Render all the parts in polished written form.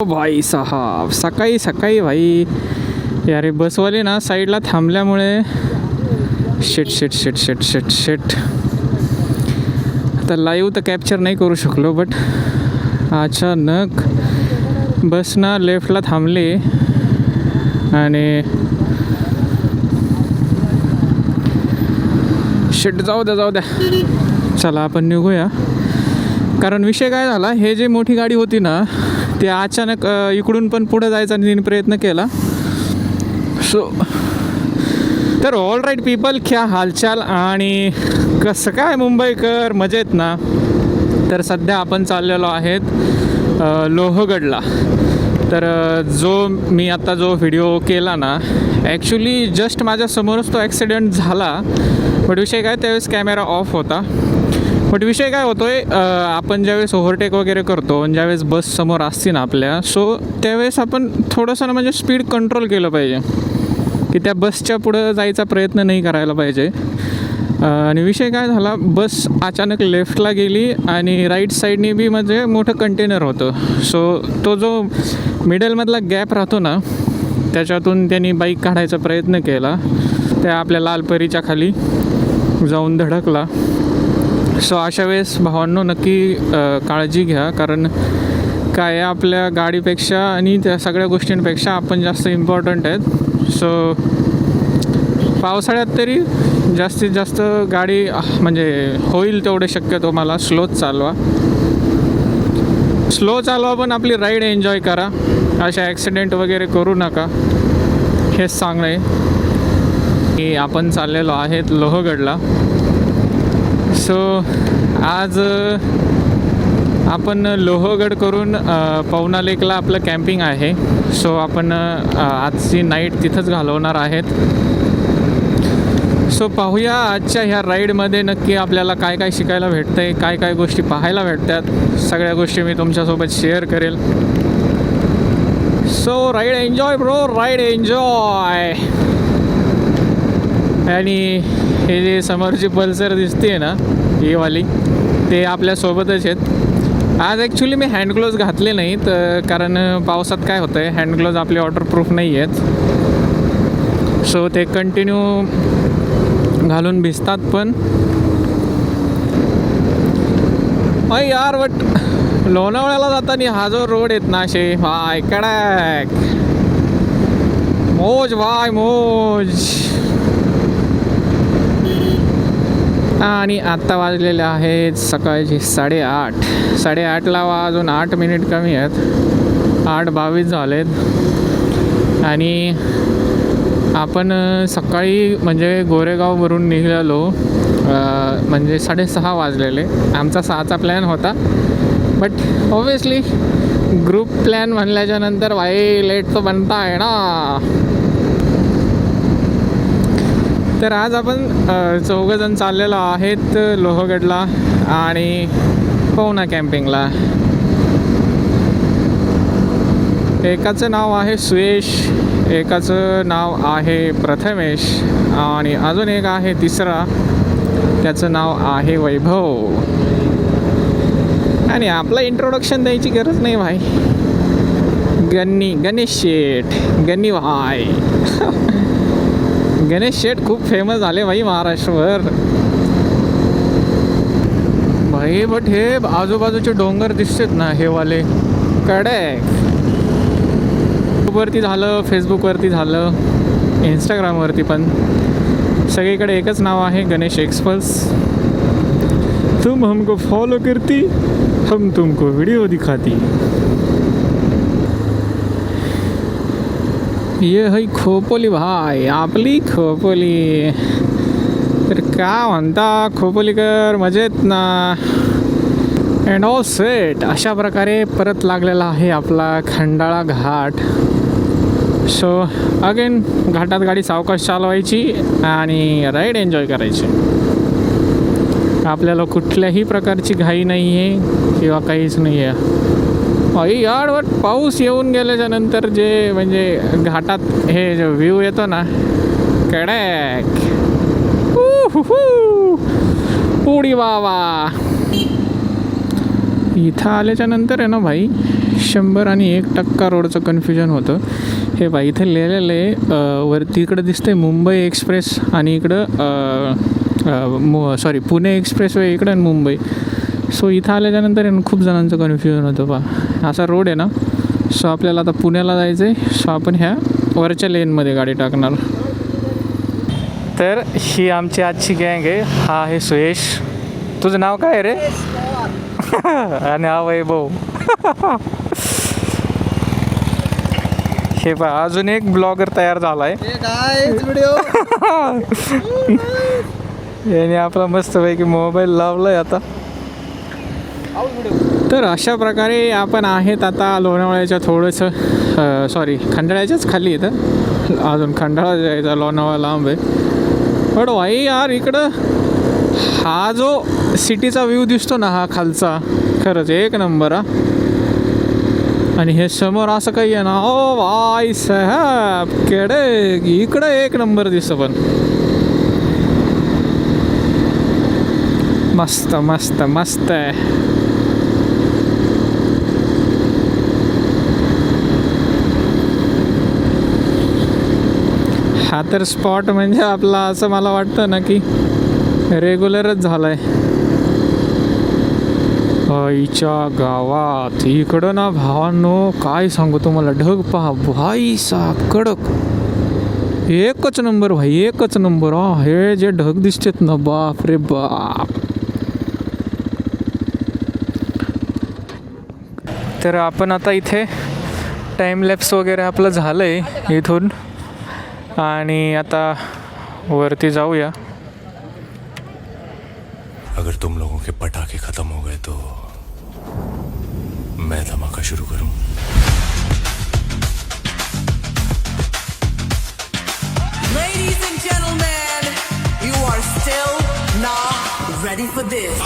भाई साहब सकाळी सकाळी भाई यारे बसवाले ना साईडला थांबल्यामुळे शेट शेट शेट शेट शेट शेट आता लाईव्ह तर कॅप्चर नाही करू शकलो, बट अचानक बस ना लेफ्टला थांबली आणि शेट जाऊ द्या चला आपण निघूया. कारण विषय काय झाला, हे जे मोठी गाडी होती ना ते अचानक इकडून पण पुढे जायचा तिने प्रयत्न केला. सो तर ऑल राईट पीपल, क्या हालचाल आणि कसं काय मुंबईकर, मजेत ना? तर सध्या आपण चाललेलो आहेत लोहगडला. तर मी आता जो व्हिडिओ केला ना, ॲक्च्युली जस्ट माझ्यासमोरच तो ॲक्सिडेंट झाला. बट विषय काय, त्यावेळेस कॅमेरा ऑफ होता. बट विषय काय होतो आहे, आपण ज्यावेळेस ओव्हरटेक वगैरे करतो आणि ज्यावेळेस बस समोर असते ना आपल्या, सो त्यावेळेस आपण थोडंसं ना म्हणजे स्पीड कंट्रोल केलं पाहिजे, की त्या बसच्या पुढं जायचा प्रयत्न नाही करायला पाहिजे. आणि विषय काय झाला, बस अचानक लेफ्टला गेली आणि राईट साईडनी बी म्हणजे मोठं कंटेनर होतं. सो तो जो मिडलमधला गॅप राहतो ना, त्याच्यातून त्यांनी बाईक काढायचा प्रयत्न केला. त्या आपल्या लालपरीच्या खाली जाऊन धडकला. सो अशा वेळेस भावांनो नक्की काळजी घ्या, कारण काय आपल्या गाडीपेक्षा आणि त्या सगळ्या गोष्टींपेक्षा आपण जास्त इम्पॉर्टंट आहेत. सो पावसाळ्यात तरी जास्तीत जास्त गाडी म्हणजे होईल तेवढे शक्यतो मला स्लोच चालवा, पण आपली राईड एन्जॉय करा. अशा ॲक्सिडेंट वगैरे करू नका, हेच सांगणं आहे. की आपण चाललेलो आहेत लोहगडला. सो आज आपण लोहगड करून पवना लेकला आपलं कॅम्पिंग आहे. सो आपण आजची नाईट तिथंच घालवणार आहेत. सो पाहूया आजच्या ह्या राईडमध्ये नक्की आपल्याला काय काय शिकायला भेटतं आहे, काय काय गोष्टी पाहायला भेटतात, सगळ्या गोष्टी मी तुमच्यासोबत शेअर करेल. So ride enjoy bro, ride enjoy. आणि हे जे समोरची पल्सर दिसते ना ही वाली, ते आपल्यासोबतच आहेत. आज ॲक्च्युली मी हँडग्लोव्ज घातले नाहीत, कारण पावसात काय होतं आहे, हँडग्लोव्ज आपले वॉटरप्रूफ नाही आहेत. सो ते कंटिन्यू घालून भिजतात. पण यार बट लोणावळ्याला जाताना हा जो रोड आहेत ना, असे भाय कडक मोज भाय मोज. आणि आत्ता वाजलेले आहेत सकाळचे 8:30ला अजून 8 मिनिट कमी आहेत, 8:22 झालेत. आणि आपण सकाळी म्हणजे गोरेगाववरून निघालो, म्हणजे 6:30 वाजलेले. आमचा 6चा प्लॅन होता, बट ऑब्वियसली ग्रुप प्लॅन म्हणल्याच्या नंतर भाई लेट तो बनता आहे ना. तर आज आपण 4 जण चाललेलो आहेत लोहगडला आणि पवना कॅम्पिंगला. एकाचं नाव आहे सुयश, एकाचं नाव आहे प्रथमेश आणि अजून एक आहे तिसरा, त्याचं नाव आहे वैभव. आणि आपलं इंट्रोडक्शन द्यायची गरज नाही भाई, गणेश शेठ, गन्नी भाई. गणेश शेठ खूप फेमस झाले भाई महाराष्ट्रभर भाई. बट हे आजूबाजूचे डोंगर दिसतात ना हे वाले कडक, यूट्यूबवरती झालं, फेसबुकवरती झालं, इंस्टाग्रामवरती पण सगळीकडे एकच नाव आहे, गणेश एक्सपल्स. तुम हमको फॉलो करती, हम तुमको व्हिडिओ दिखाती. ये है खोपोली भाई, आपली खोपोली. तर का म्हणता खोपोलीकर, मजेत ना? And all set. अशा प्रकारे परत लागलेला आहे आपला खंडाळा घाट. सो अगेन घाटात गाडी सावकाश चालवायची आणि राईड एन्जॉय करायची. आपल्याला कुठल्याही प्रकारची घाई नाही आहे किंवा काहीच नाही आहे. यार बट पाऊस येऊन गेल्याच्या नंतर जे म्हणजे घाटात हे जो व्ह्यू येतो ना कडक, उडी बाबा. इथं आल्याच्या नंतर आहे ना भाई 100 आणि 1% रोडचं कन्फ्युजन होतं. हे भाई इथं लिहिलेलं आहे वरती इकडं दिसतंय मुंबई एक्सप्रेस आणि इकडं पुणे एक्सप्रेस वे इकडं आणि मुंबई. सो इथं आल्याच्यानंतर आहे ना खूप जणांचं कन्फ्युजन होतं बा. असा रोड आहे ना. सो आपल्याला आता पुण्याला जायचं आहे. सो आपण ह्या वरच्या लेनमध्ये गाडी टाकणार. तर ही आमची आजची गँग आहे. हा आहे सुयश. तुझं नाव काय आहे रे? आणि हा वैभव. हे पहा अजून एक ब्लॉगर तयार झाला आहे. याने आपला मस्तपैकी मोबाईल लावलाय आता. तर अशा प्रकारे आपण आहेत आता लोणावळ्याच्या थोडंसं खंडाळ्याच्याच खाली येतं. अजून खंडाळा जायचा, लोणावळा लांब आहे. पण भाई यार इकडं हा जो सिटीचा व्ह्यू दिसतो ना हा खालचा, खरंच एक नंबर हा. आणि हे समोर असं काही आहे ना, ओ भाई साहेब केडे इकडं एक नंबर दिसतं. पण मस्त मस्त मस्त आहे. हा तर स्पॉट म्हणजे आपला असं मला वाटतं ना की रेग्युलरच झालाय. आईच्या गावात इकडं ना भावांनो काय सांगू तुम्हाला, ढग पहा भाई साहेब कडक एकच नंबर भाई एकच नंबर. हे जे ढग दिसतात ना बाप रे बाप. तर आपण आता इथे टाईमलॅप्स वगैरे आपलं झालं आहे इथून आणि आता वरती जाऊया. अगर तुम लोगों के पटाखे खत्म हो गए तो मैं धमाका शुरू करूं. Ladies and gentlemen, you are still not ready for this.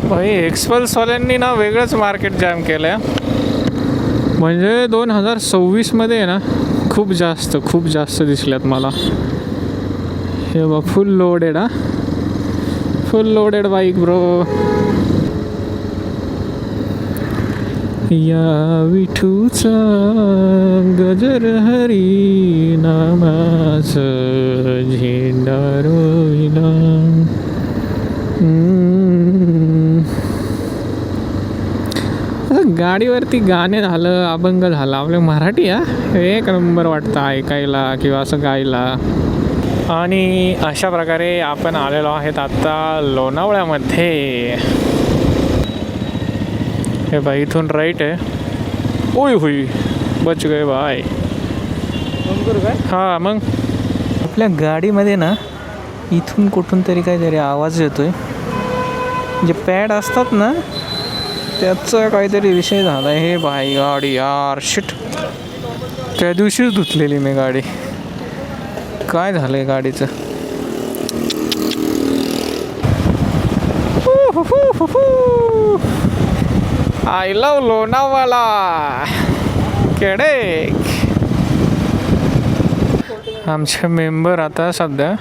भाई एक्सपल्सवाल्यांनी ना वेगळंच मार्केट जॅम केलं आहे. म्हणजे 2026मध्ये आहे ना खूप जास्त दिसल्यात मला. हे बा फुल लोडेड हा, फुल लोडेड बाईक ब्रो. या विठूचा गजर हरी नामाचं झेंडा रोविला. गाडीवरती गाणे झालं, अभंग झाला, आपलं मराठी एक नंबर वाटतं ऐकायला किंवा असं गायला. आणि अशा प्रकारे आपण आलेलो आहेत आता लोणावळ्यामध्ये. हे बाई इथून राईट आहे. ओय होई बच गए बाय. हां मग आपल्या गाडीमध्ये ना इथून कुठून तरी काहीतरी आवाज येतोय. जे पॅड असतात ना त्याचा काहीतरी विषय झाला. हे भाई गाडी यार शिट, त्या दिवशीच धुतलेली मी गाडी. काय झालंय गाडीचं. आय लव लोणावळा केडे. आमचे मेंबर आता सध्या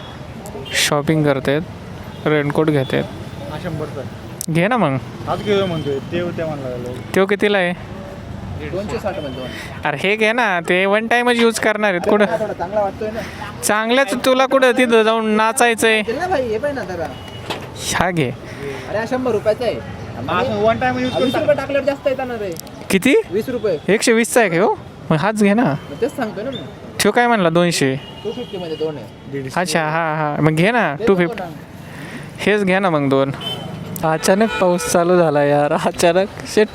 शॉपिंग करतात, रेनकोट घेतात. 100 घे ना मग. आज घेऊ म्हणतोय ते म्हणला तो कितीला आहे? 260 म्हणतो. अरे हे घे ना, ते वन टाइमच यूज करणार आहेत. कुठं थोडा चांगला वाटतोय ना. चांगल्याच तुला कुठं तिथं जाऊन नाचायचंय. भाई हे पाहिजे ना जरा. हा घे. अरे 100 रुपयाचा आहे. वन टाइम यूज 20 रुपये टाकल्यावर जास्त येतात ना रे. किती? 20 रुपये. 120चा आहे का हो? मग हाच घे ना. तेच सांगतोय ना मी. तो काय म्हणला 200? 250 मध्ये 2 आहे. अच्छा हां मग घे ना 250. हेच घ्या ना मग 2. अचानक पाऊस चालू झाला यार, अचानक शिट.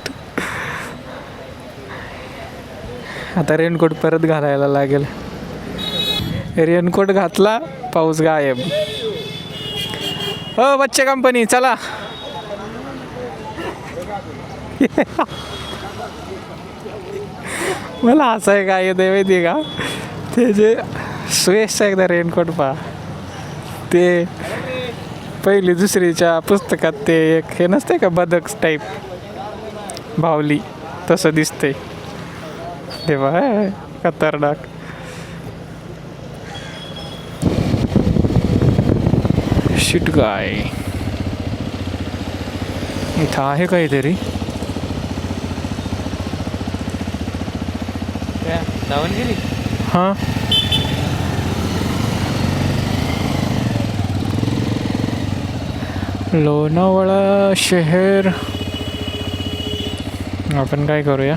आता रेनकोट परत घालायला लागेल. रेनकोट घातला, पाऊस गायब. हो बच्चे कंपनी चला. मला हसाय काय येते माहिती का, ते जे सुयशचा एकदा रेनकोट पहा. ते पहिली दुसरीच्या पुस्तकात ते एक हे नसते का बदक टाईप, बावली तसं दिसते तेव्हा खतरनाक. शिट गाय इथं आहे काहीतरी. धावून गेली. हां लोणावळा शहर. आपण काय करूया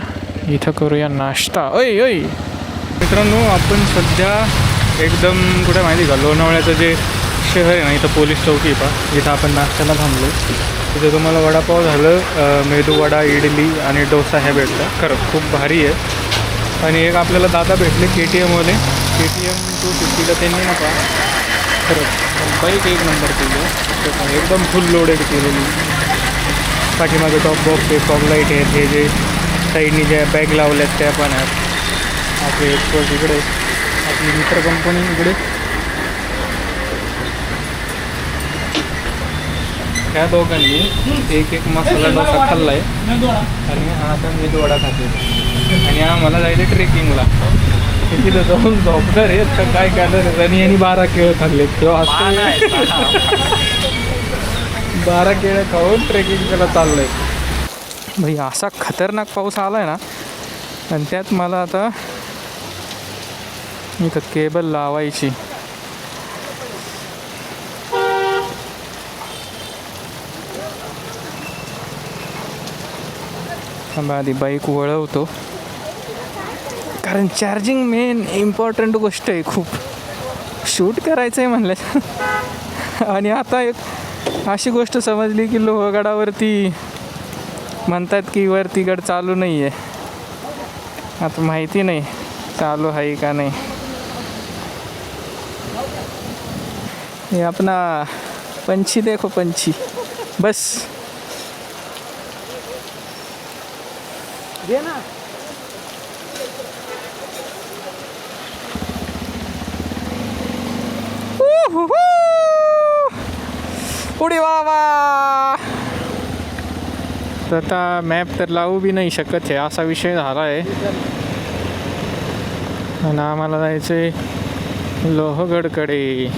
इथं करूया नाश्ता. ओय ओय मित्रांनो, आपण सध्या एकदम कुठे माहिती का, लोणावळ्याचं जे शहर आहे ना, इथं पोलीस चौकी पा, इथं आपण नाश्त्याला थांबलो. तिथं तुम्हाला वडापाव झालं, मेदूवडा, इडली आणि डोसा हे भेटतं. खरं खूप भारी आहे. आणि एक आपल्याला दादा भेटले KTMवाले, KTM 250ला. त्यांनी ना पा खरं बाईक एक नंबर केली, एकदम फुल लोडेड केलेली. पाठीमागे टॉप बॉक्स आहे, फॉग लाईट आहेत, हे जे साईडनी ज्या बॅग लावल्यात त्या पण आहेत. आपले एक्सपोर्ट इकडे, आपली मित्र कंपनी इकडे. ह्या दोघांनी एक मसाला डोसा खाल्ला आहे आणि हा आता मेदूवडा खाते. आणि आम्हाला जायचं ट्रेकिंगला. तिथं जाऊन झोपणार आहेत का काय करणार. आणि यांनी 12 केळं खाल्लेत तेव्हा 12 केळं खाऊन ट्रेकिंग करायला चाललं आहे. भाई असा खतरनाक पाऊस आला आहे ना, आणि त्यात मला आता इथं केबल लावायची. आधी बाईक वळवतो, कारण चार्जिंग मेन इम्पॉर्टंट गोष्ट आहे. खूप शूट करायचं आहे म्हणलं. आणि आता एक अशी गोष्ट समजली की लोहगडावरती म्हणतात की वरती गड चालू नाही आहे. आता माहिती नाही चालू आहे का नाही. हे अपना पंछी देखो, पंछी बस दे ना. उडी बाबा. तर आता मॅप तर लावू बी नाही शकत आहे, असा विषय झाला आहे. आणि आम्हाला जायचं आहे लोहगडकडे.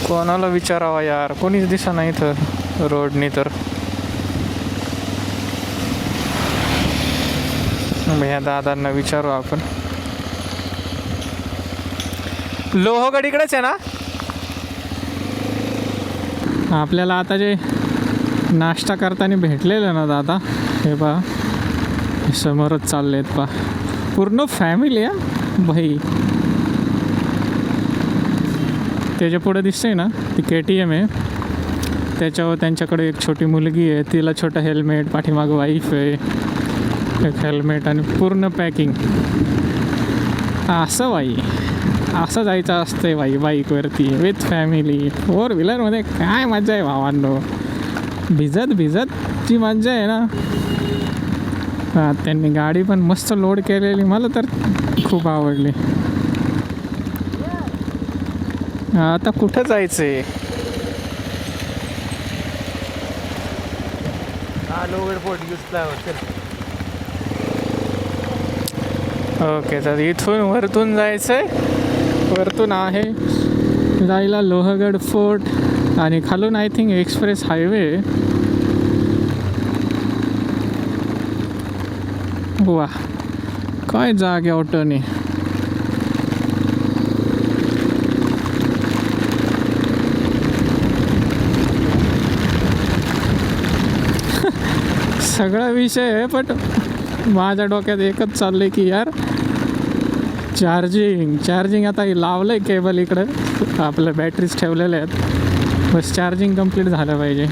कोणाला विचारावा यार, कोणीच दिसा नाही इथं रोडनी. तर ह्या दादांना विचारू आपण. लोहगड इकडेच आहे ना. आपल्याला आता जे नाश्ता करताना भेटलेलं ना दादा, हे पहा समोरच चालले आहेत पहा, पूर्ण फॅमिली आहे भाई. त्याच्या पुढे दिसतंय ना ती KTM आहे, त्याच्यावर त्यांच्याकडे एक छोटी मुलगी आहे, तिला छोटं हेल्मेट, पाठीमागं वाईफ आहे, एक हेल्मेट आणि पूर्ण पॅकिंग. असं बाई असं जायचं असतंय बाई बाईकवरती विथ फॅमिली. 4 व्हीलरमध्ये काय मजा आहे भावांनो. भिजत जी मजा आहे ना. हां, त्यांनी गाडी पण मस्त लोड केलेली, मला तर खूप आवडली. आता कुठं जायचं आहे. लोहगड फोर्ट दिसला. ओके, तर इथून वरतून जायचं आहे. वरतून आहे जायला लोहगड फोर्ट आणि खालून आय थिंक एक्सप्रेस हायवे. वा काय जागे ऑटोने. सगळा विषय आहे, पण माझ्या डोक्यात एकच चाललंय की यार चार्जिंग आता लावलं आहे केबल इकडं, आपल्या बॅटरीज ठेवलेल्या आहेत, बस चार्जिंग कंप्लीट झालं पाहिजे.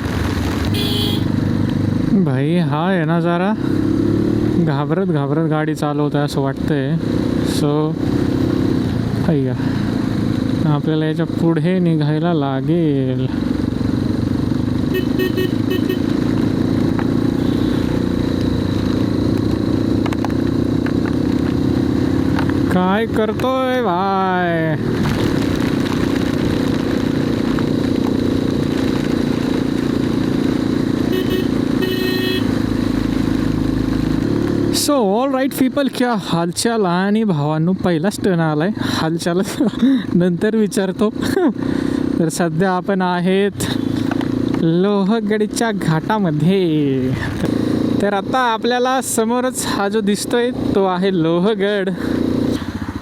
भाई हा आहे ना जरा घाबरत गाडी चालवत आहे असं वाटतंय. सो ऐका आपल्याला याच्या पुढे निघायला लागेल. काय करतोय भाई. सो ऑल राईट पीपल, क्या हालचाल आणि भावांनो, पहिलाच टर्न आलाय हालचाल नंतर विचारतो. तर सध्या आपण आहेत लोहगडच्या घाटामध्ये. तर आता आपल्याला समोरच हा जो दिसतोय तो आहे लोहगड.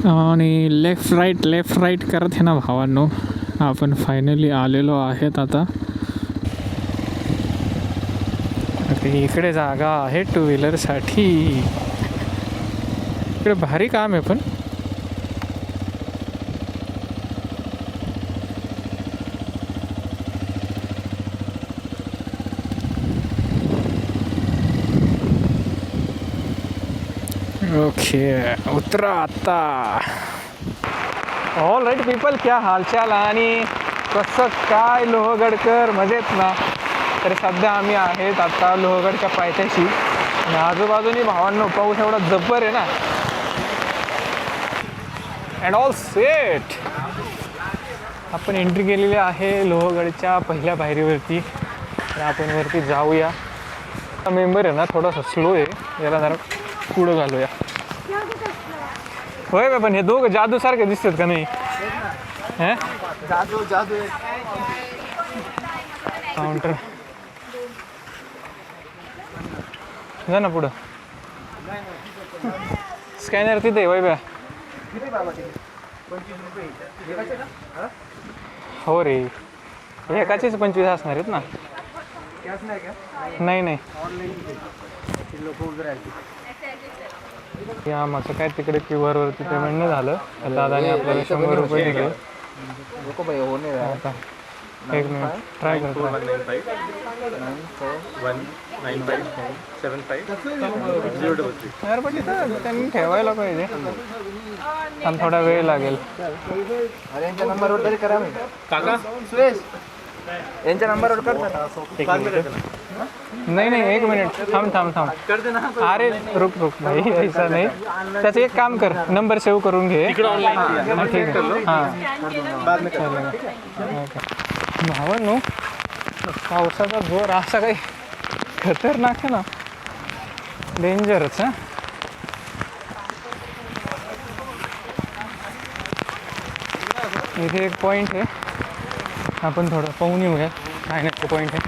आणि लेफ्ट राईट करत आहे ना भावांनो, आपण फायनली आलेलो आहेत आता. इकडे जागा आहे टू व्हीलरसाठी. इकडे भारी काम आहे पण. ओके, उतरा आता. ऑल राईट पीपल, क्या हालचाल आणि कसं काय लोहगडकर, मजेत ना? तर सध्या आम्ही आहेत आता लोहगडच्या पायथ्याशी आणि आजूबाजूनी भावांनो पाऊस एवढा जबर आहे ना. अँड ऑल सेट, आपण एंट्री केलेली आहे लोहगडच्या पहिल्या पायरीवरती. तर आपण वरती जाऊया. मेंबर आहे ना थोडासा स्लो आहे, याला जरा पुढं घालूया. होय बा, पण हे दोघं जादूसारखे दिसतात का नाही? जादू काउंटर जा ना पुढं. स्कॅनर तिथे वय बा. हो रे, एकाचेच 25 असणार आहेत ना? नाही या माझं काय तिकडे QR वरती पेमेंट नाही झालं. दादाने आपल्याला 100 रुपये दिले. आता एक मिनिट ट्राय करतो. 19575 त्यांनी ठेवायला पाहिजे, आणि थोडा वेळ लागेल. अरे यांच्या नंबरवर तरी करा. काका सुरेश यांच्या नंबरवर कर. नाही एक मिनिट थांब. अरे रुक भाई, ऐसा नाही. त्याचं एक काम कर, नंबर सेव्ह करून घे. ठीक आहे. हां भावांनो, पावसाचा जोर असा काही खतरनाक आहे ना, डेंजरच. हां इथे एक पॉईंट आहे, आपण थोडं पाहून येऊया काय नक्की पॉईंट आहे.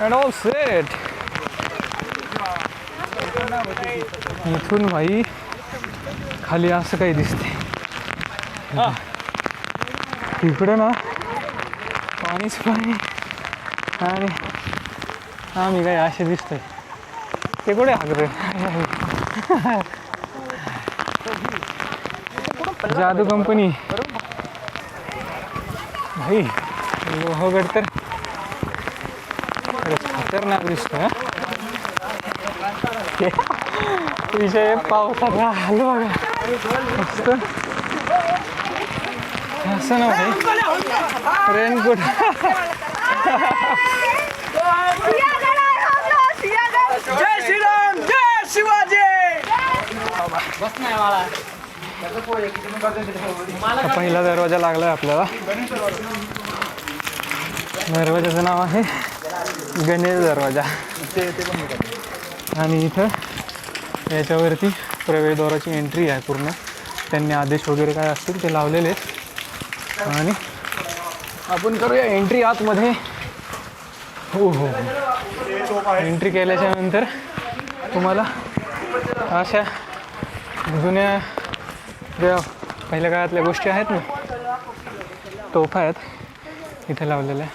And all set. इथून भाई खाली असं काही दिसते. तिकडं ना पाणीच पाणी, आणि आम्ही काय असे दिसतोय. ते कुठे हाकतोय? जादू कंपनी भाई. लोहगड तर खतरनाक दिसतोय. विषय पावसाचा आलो बघा. मस्त असं ना भाई, रेनकोट. जय श्रीराम, जय शिवाजी. पहिला दरवाजा लागला आपल्याला. दरवाजाचं नाव आहे गणेश दरवाजा. आणि इथं याच्यावरती प्रवेशद्वाराची एंट्री आहे पूर्ण. त्यांनी आदेश वगैरे काय असतील ते लावलेले आहेत. आणि आपण करूया एंट्री आतमध्ये. हो एंट्री केल्याच्या नंतर तुम्हाला अशा जुन्या ज्या पहिल्या काळातल्या गोष्टी आहेत ना, तोफा आहेत इथे लावलेल्या.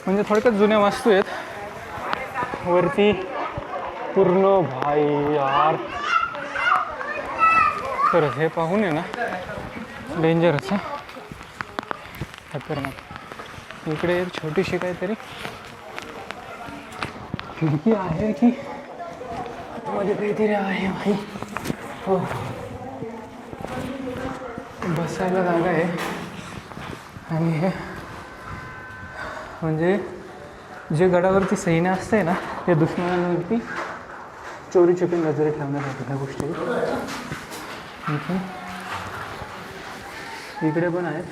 म्हणजे थोडक्यात जुन्या वस्तू आहेत. वरती पूर्ण भाई यार, खरंच हे पाहून आहे ना डेंजरच आहे, खतरनाक. इकडे एक छोटीशी काहीतरी खिडकी आहे की मध्ये काहीतरी आहे भाई. हो, बसायला जागा आहे. आणि हे म्हणजे जे गडावरती सैन्य असते ना, ते दुश्मनांवरती चोरी छुपी नजरे ठेवण्यासाठी ह्या गोष्टी. इकडे पण आहेत.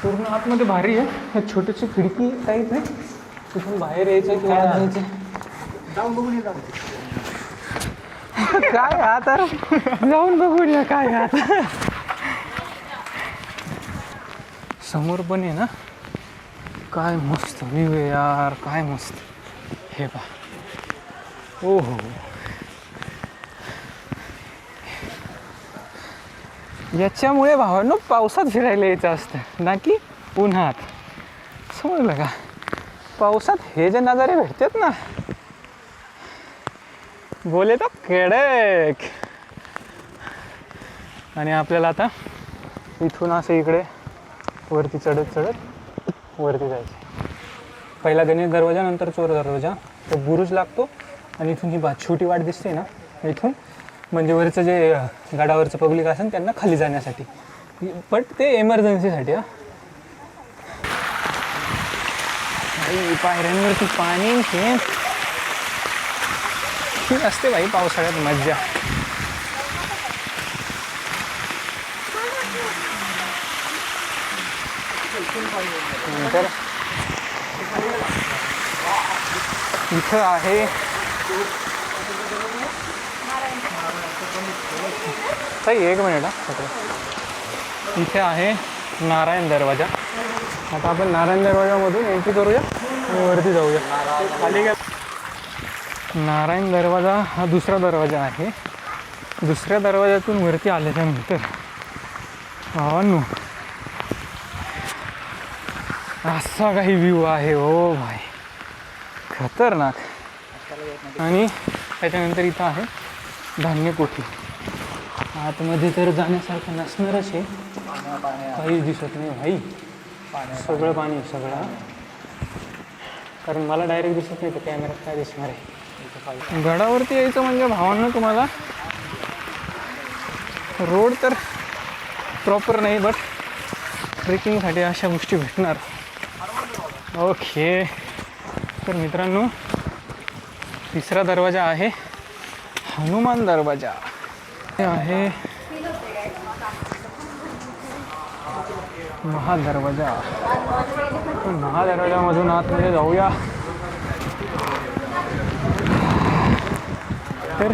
पूर्ण आतमध्ये भारी आहे. हे छोटीशी खिडकी टाईप आहे. तिथून बाहेर यायचं किंवा जायचं. जाऊन बघून येतात. काय आता जाऊन बघून या काय आता. समोर पण आहे ना, काय मस्त व्ह्यू आहे यार, काय मस्त. हे पहा, ओ हो, याच्यामुळे भावांनो पावसात फिरायला यायचं असतं ना की उन्हात. समजलं का? पावसात हे जे नजारे भेटतात ना, बोले तो कडक. आणि आपल्याला आता इथून असं इकडे वरती चढत वरती जायचं. पहिला गणेश दरवाजा, नंतर चोर दरवाजा. तो बुरुज लागतो आणि इथून ही छोटी वाट दिसते ना, इथून म्हणजे वरचं जे गडावरचं पब्लिक असेल त्यांना खाली जाण्यासाठी, बट ते एमर्जन्सीसाठी. पायऱ्यांवरती पाणी हे असते बाई पावसाळ्यात मज्जा. नंतर इथं आहे ताई, एक मिनिट हा. इथे आहे नारायण दरवाजा. आता आपण नारायण दरवाजामधून एंट्री करूया आणि वरती जाऊया. खाली गेला नारायण दरवाजा हा दुसरा दरवाजा आहे. दुसऱ्या दरवाजातून वरती आल्याच्यानंतर भावांनो असा काही व्ह्यू आहे. ओ भाई, खतरनाक. आणि त्याच्यानंतर इथं आहे धान्य कोठी. आतमध्ये तर जाण्यासारखं नसणारच आहे, काहीच दिसत नाही भाई. सगळं पाणी, सगळं. कारण मला डायरेक्ट दिसत नाही, तर कॅमेऱ्यात काय दिसणार आहे. गडावरती यायचं म्हणजे भावांना तुम्हाला रोड तर प्रॉपर नाही, बट ट्रेकिंगसाठी अशा गोष्टी भेटणार. ओके, तर मित्रांनो तिसरा दरवाजा आहे हनुमान दरवाजा. हे आहे महादरवाजा. महादरवाजामधून आतमध्ये जाऊया. तर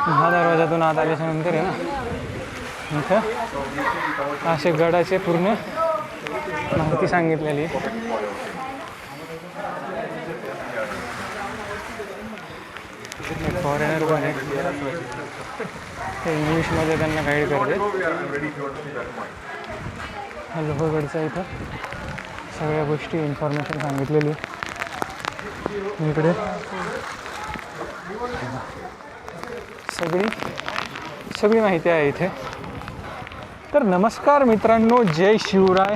महादरवाजातून आत आल्याच्या नंतर आहे ना, इथं असे गडाचे पूर्ण माहिती सांगितलेली आहे. फॉरेनर पण आहे, ते इंग्लिशमध्ये त्यांना गाईड करते. हा लोहगडचा इथं सगळ्या गोष्टी इन्फॉर्मेशन सांगितलेली आहे. इकडे सगळी माहिती आहे इथे. तर नमस्कार मित्रांनो, जय शिवराय.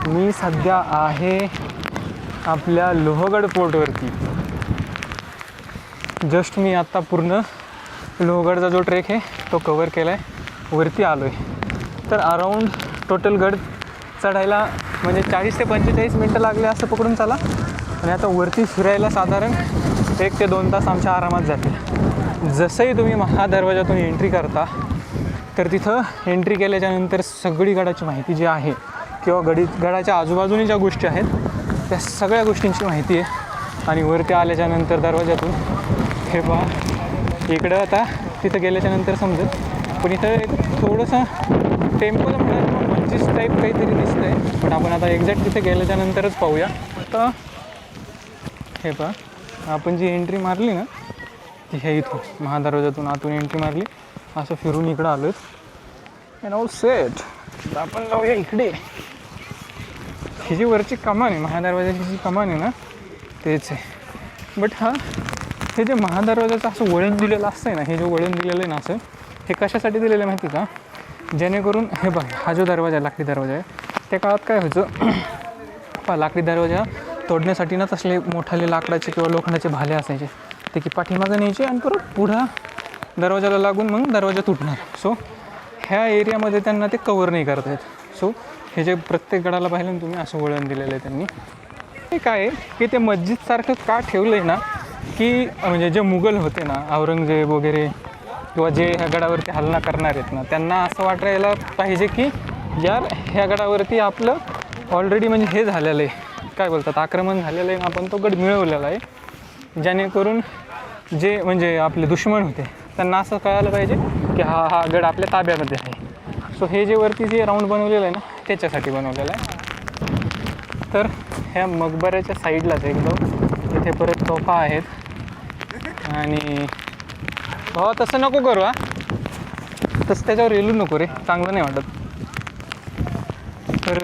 मी सध्या आहे आपल्या लोहगड फोर्टवरती. जस्ट मी आत्ता पूर्ण लोहगडचा जो ट्रेक आहे तो कवर केला आहे. वरती आलो आहे. तर अराऊंड टोटल गड चढायला म्हणजे 40 ते 45 मिनटं लागले असं पकडून चला. आणि आता वरती फिरायला साधारण 1 ते 2 तास आमच्या आरामात जाते. जसंही तुम्ही महादरवाजातून एंट्री करता, तर तिथं एंट्री केल्याच्यानंतर सगळी गडाची माहिती जी आहे किंवा गडाच्या आजूबाजूने ज्या गोष्टी आहेत त्या सगळ्या गोष्टींची माहिती आहे. आणि वरती आल्याच्यानंतर दरवाजातून हे पहा, इकडं आता तिथं गेल्याच्यानंतर समजत, पण इथं एक थोडंसं टेम्पल म्हणून मंजिस टाईप काहीतरी दिसतं आहे. पण आपण आता एक्झॅक्ट तिथे गेल्याच्यानंतरच पाहूया. आता हे पहा, आपण जी एंट्री मारली ना ती हे इथून महादरवाजातून आतून एंट्री मारली, असं फिरून इकडं आलो आहे. And all set. आपण जाऊया इकडे. ही जी वरची कमान आहे, महादरवाजाची जी कमान आहे ना, तेच आहे. बट हे जे महादरवाजाचं असं वळण दिलेलं असतं ना, हे जे वळण दिलेलं आहे ना असं, हे कशासाठी दिलेलं आहे माहिती का? जेणेकरून हे बघ, हा जो दरवाजा आहे, लाकडी दरवाजा आहे, त्या काळात काय व्हायचं, लाकडी दरवाजा तोडण्यासाठी ना तसले मोठाले लाकडाचे किंवा लोखंडाचे भाले असायचे, ते की पाठीमागं न्यायचे आणि परत पुढं दरवाजाला लागून मग दरवाजा तुटणार. सो ह्या एरियामध्ये त्यांना ते कवर नाही करता येत. सो हे जे प्रत्येक गडाला पाहिलं ना तुम्ही, असं वळण दिलेलं आहे त्यांनी. हे काय आहे की ते मस्जिदसारखं का ठेवलं आहे ना, की म्हणजे जे मुघल होते ना, औरंगजेब वगैरे, किंवा जे ह्या गडावरती हल्ला करणार आहेत ना, त्यांना असं वाटायला पाहिजे की यार ह्या गडावरती आपलं ऑलरेडी म्हणजे हे झालेलं आहे, काय बोलतात, आक्रमण झालेलं आहे. आपण तो गड मिळवलेला आहे, जेणेकरून जे म्हणजे आपले दुश्मन होते त्यांना असं कळायला पाहिजे की हा गड आपल्या ताब्यामध्ये आहे. सो हे जे वरती जे राऊंड बनवलेलं आहे ना, त्याच्यासाठी बनवलेलं आहे. तर ह्या मकबऱ्याच्या साईडलाच एकदम इथे परत तोफा आहेत. आणि हो तसं नको करू, तसं त्याच्यावर येलू नको रे, चांगलं नाही वाटत. तर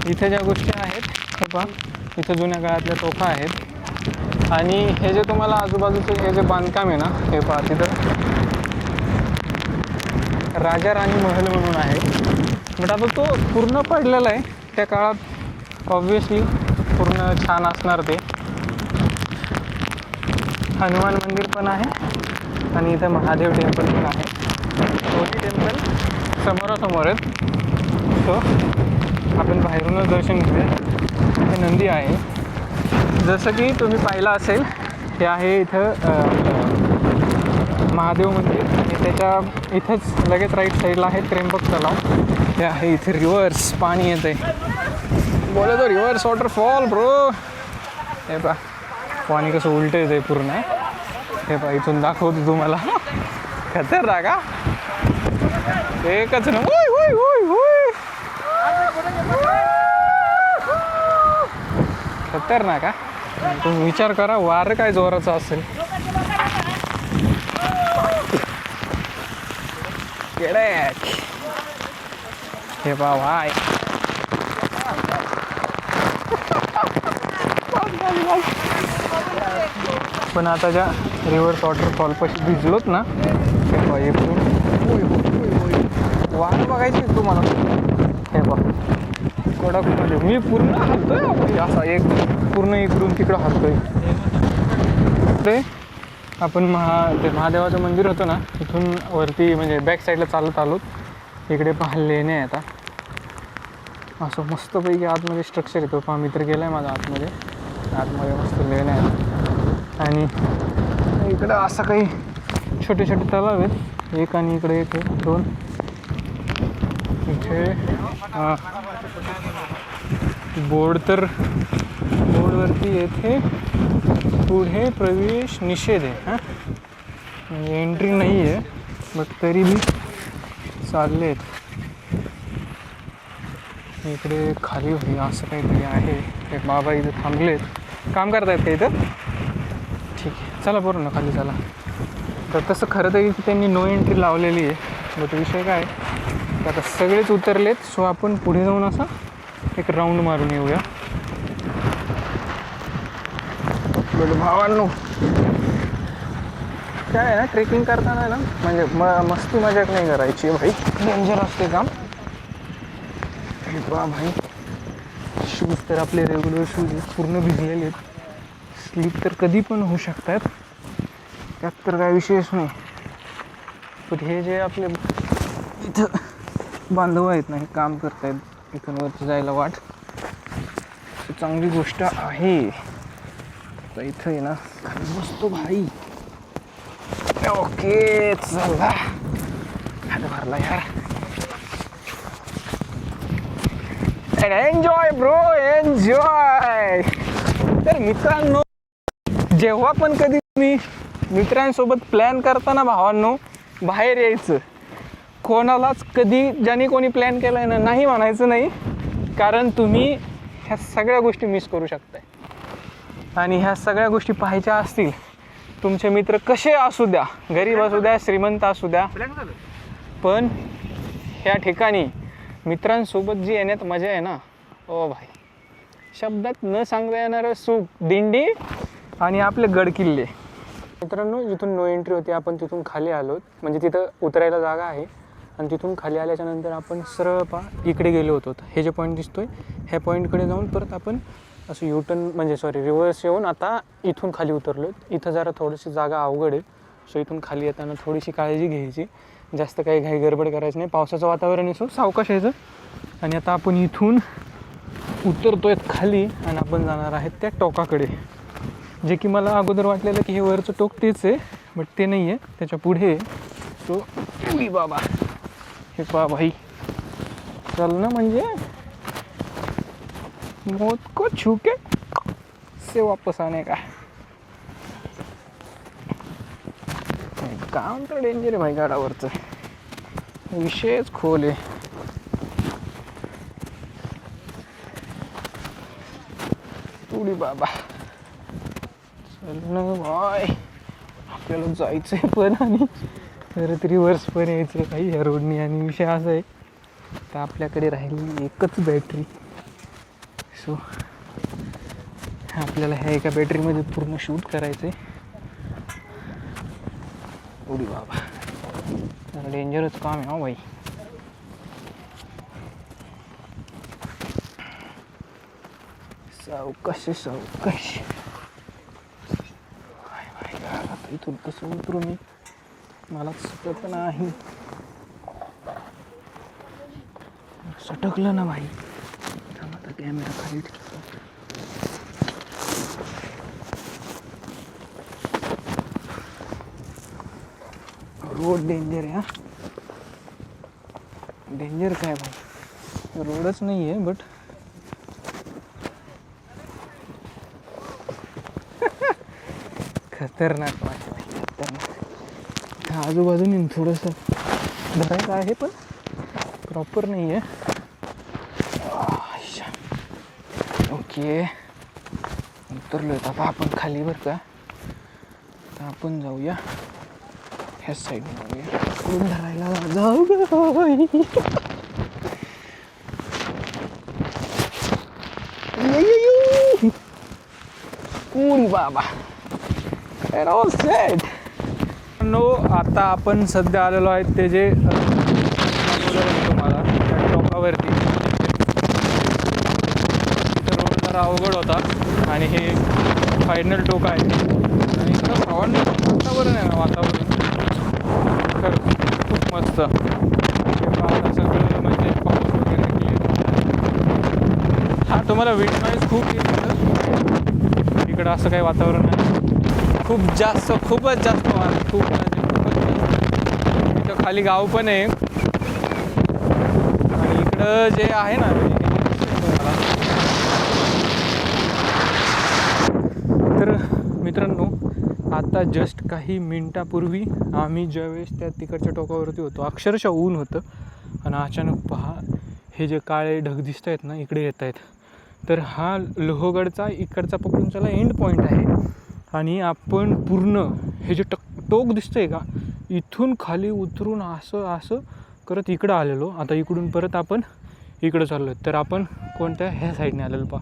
इथे ज्या गोष्टी आहेत हे पहा, इथं जुन्या काळातल्या तोफा आहेत. आणि हे जे तुम्हाला आजूबाजूचे हे जे बांधकाम आहे ना, हे पहा, तिथं राजा राणी महल म्हणून आहे. बट आता तो पूर्ण पडलेला आहे. त्या काळात ऑब्व्हियसली पूर्ण छान असणार ते. हनुमान मंदिर पण आहे आणि इथं महादेव टेम्पल पण आहे. दोन्ही टेम्पल समोरासमोर आहेत. सो आपण बाहेरूनच दर्शन घेऊया. इथे नंदी आहे, जसं की तुम्ही पाहिलं असेल. हे आहे इथं महादेव मंदिर आणि त्याच्या इथंच लगेच राईट साईडला आहे त्र्यंबक तलाव. हे आहे इथे रिव्हर्स पाणी येतं आहे, बोले तो रिव्हर्स वॉटरफॉल ब्रो. हे पहा पाणी कसं उलटं येतं आहे पूर्ण. हे पहा इथून दाखवतो तुम्हाला, खतरनाक का एकच ना. खतरनाक का, तुम्ही विचार करा वारं काय जोराचं असेल. हे पहा वाय, पण आता ज्या रिव्हर्स वॉटरफॉलपाशी भिजलोत ना, हे पहा हे वारं बघायची तुम्हाला. हे पहा कडकमध्ये मी पूर्ण हलतोय असा, एक पूर्ण इकडून तिकडं हलतोय. ते आपण ते महादेवाचं मंदिर होतं ना, इथून वरती म्हणजे बॅक साईडला चालत आलो. इकडे पहा लेणे आहे. आता असं मस्तपैकी आतमध्ये स्ट्रक्चर येतो. पहा मित्र गेला आहे माझा आतमध्ये मस्त लेणे आहे. आणि इकडं असं काही छोटे छोटे तलाव आहेत, एक आणि इकडे एक आहे, दोन. इथे बोर्डवरती येथे पुढे प्रवेश निषेध आहे. हां एंट्री नाही आहे, बट तरी बी चालले आहेत. इकडे खाली होईल असं काहीतरी आहे. एक बाबा इथं थांबलेत, काम करतायत का इथं. ठीक आहे, चला बरं ना खाली चला. तर तसं खरं तर इथे त्यांनी नो एंट्री लावलेली आहे. बट विषय काय तर आता सगळेच उतरलेत. सो आपण पुढे जाऊन असा एक राऊंड मारून येऊया. भावांनो काय आहे ना, ट्रेकिंग करताना ना म्हणजे मस्ती मजाक नाही करायची भाई, डेंजर असते काम. वा भाई, शूज तर आपले रेग्युलर शूज पूर्ण भिजलेले आहेत. स्लीप तर कधी पण होऊ शकतात, त्यात तर काय विषयच नाही. पण हे जे आपले इथं बांधव आहेत ना, हे काम करतायत इथून वरती जायला वाट, चांगली गोष्ट आहे. तर इथं आहे ना खाली बसतो भाई. ओके चला, हात भरला यार. Enjoy bro enjoy. तर मित्रांनो, जेव्हा पण कधी तुम्ही मित्रांसोबत प्लॅन करताना भावांनो, बाहेर यायचं. कोणालाच कधी ज्याने कोणी प्लॅन केला आहे ना, नाही म्हणायचं नाही. कारण तुम्ही ह्या सगळ्या गोष्टी मिस करू शकताय. आणि ह्या सगळ्या गोष्टी पाहायच्या असतील, तुमचे मित्र कसे असू द्या, गरीब असू द्या, श्रीमंत असू द्या, पण ह्या ठिकाणी मित्रांसोबत जी येण्यात मजा आहे ना, ओ भाई, शब्दात न सांगता येणारं सुख, दिंडी आणि आपले गडकिल्ले. मित्रांनो, जिथून नो एंट्री होती आपण तिथून खाली आलो. म्हणजे तिथं उतरायला जागा आहे. आणि तिथून खाली आल्याच्या नंतर आपण सरळ इकडे गेलो होतो. हे जे पॉईंट दिसतोय, ह्या पॉईंटकडे जाऊन परत आपण असं युटर्न म्हणजे रिव्हर्स येऊन आता इथून खाली उतरलो. इथं जरा थोडीशी जागा अवघड आहे. सो इथून खाली येताना थोडीशी काळजी घ्यायची, जास्त काही घाई गडबड करायची नाही. पावसाचं वातावरण आहे, सो सावकाश यायचं. आणि आता आपण इथून उतरतोय खाली आणि आपण जाणार आहेत त्या टोकाकडे, जे की मला अगोदर वाटलेलं की हे वरचं टोक तेच आहे, बट ते नाही आहे, त्याच्या पुढे. सो बाबा हे पहा भाई, चलना म्हणजे मौत को छूके से वापस आने का. काम तर डेंजर आहे भाई गाडावरचं, विषयच खोल आहे. तुडी बाबा चल ना भाई, आपल्याला जायचंय पण आणि परत रिव्हर्स पण यायचं काही ह्या रोडनी. आणि विषय असा आहे तर आपल्याकडे राहिली एकच बॅटरी. सो आपल्याला ह्या एका बॅटरीमध्ये पूर्ण शूट करायचं आहे. उडी बाबा, जरा डेंजरच काम आहे हो भाई. सावकाश सावकाश. आता इथून कसं उतरू मी, मला सुटत नाही. सटकलं ना भाई. आता कॅमेरा खाली ठेवतो. रोड डेंजर आहे हा. डेंजर काय भाई, रोडच नाही आहे बट खतरनाक वाटतं, खतरनाक. आजूबाजूने थोडंसं धरायचं आहे पण प्रॉपर नाही आहे. ओके उतरलो आता आपण खाली बरं का. आता आपण जाऊया ह्या साईडने, जाऊया कुठून धरायला जाऊ ग. उडी बाबा. नो आता आपण सध्या आलेलो आहे ते जे तुम्हाला त्या टोकावरती. तिथं रोड जरा अवघड होता आणि हे फायनल टोक आहे. आणि इकडं वातावरण आहे ना, वातावरण तर खूप मस्त. सगळं म्हणजे पाऊस वगैरे हा तुम्हाला विंड नॉईज खूप येतं. इकडं असं काही वातावरण नाही, खूप जास्त, खूपच जास्त खूप म्हणजे खूपच जास्त. इथं खाली गाव पण आहे आणि इकडं जे आहे ना तर मित्रांनो, आता जस्ट काही मिनटापूर्वी आम्ही ज्यावेळेस त्या तिकडच्या टोकावरती होतो, अक्षरशः ऊन होतं आणि अचानक पहा हे जे काळे ढग दिसत आहेत ना इकडे येत आहेत. तर हा लोहगडचा इकडचा पकडून चला एंड पॉईंट आहे. आणि आपण पूर्ण हे जे टोक दिसतंय का, इथून खाली उतरून असं असं करत इकडं आलेलो. आता इकडून परत आपण इकडं चाललो. तर आपण कोणत्या ह्या साईडने आलेलो पा,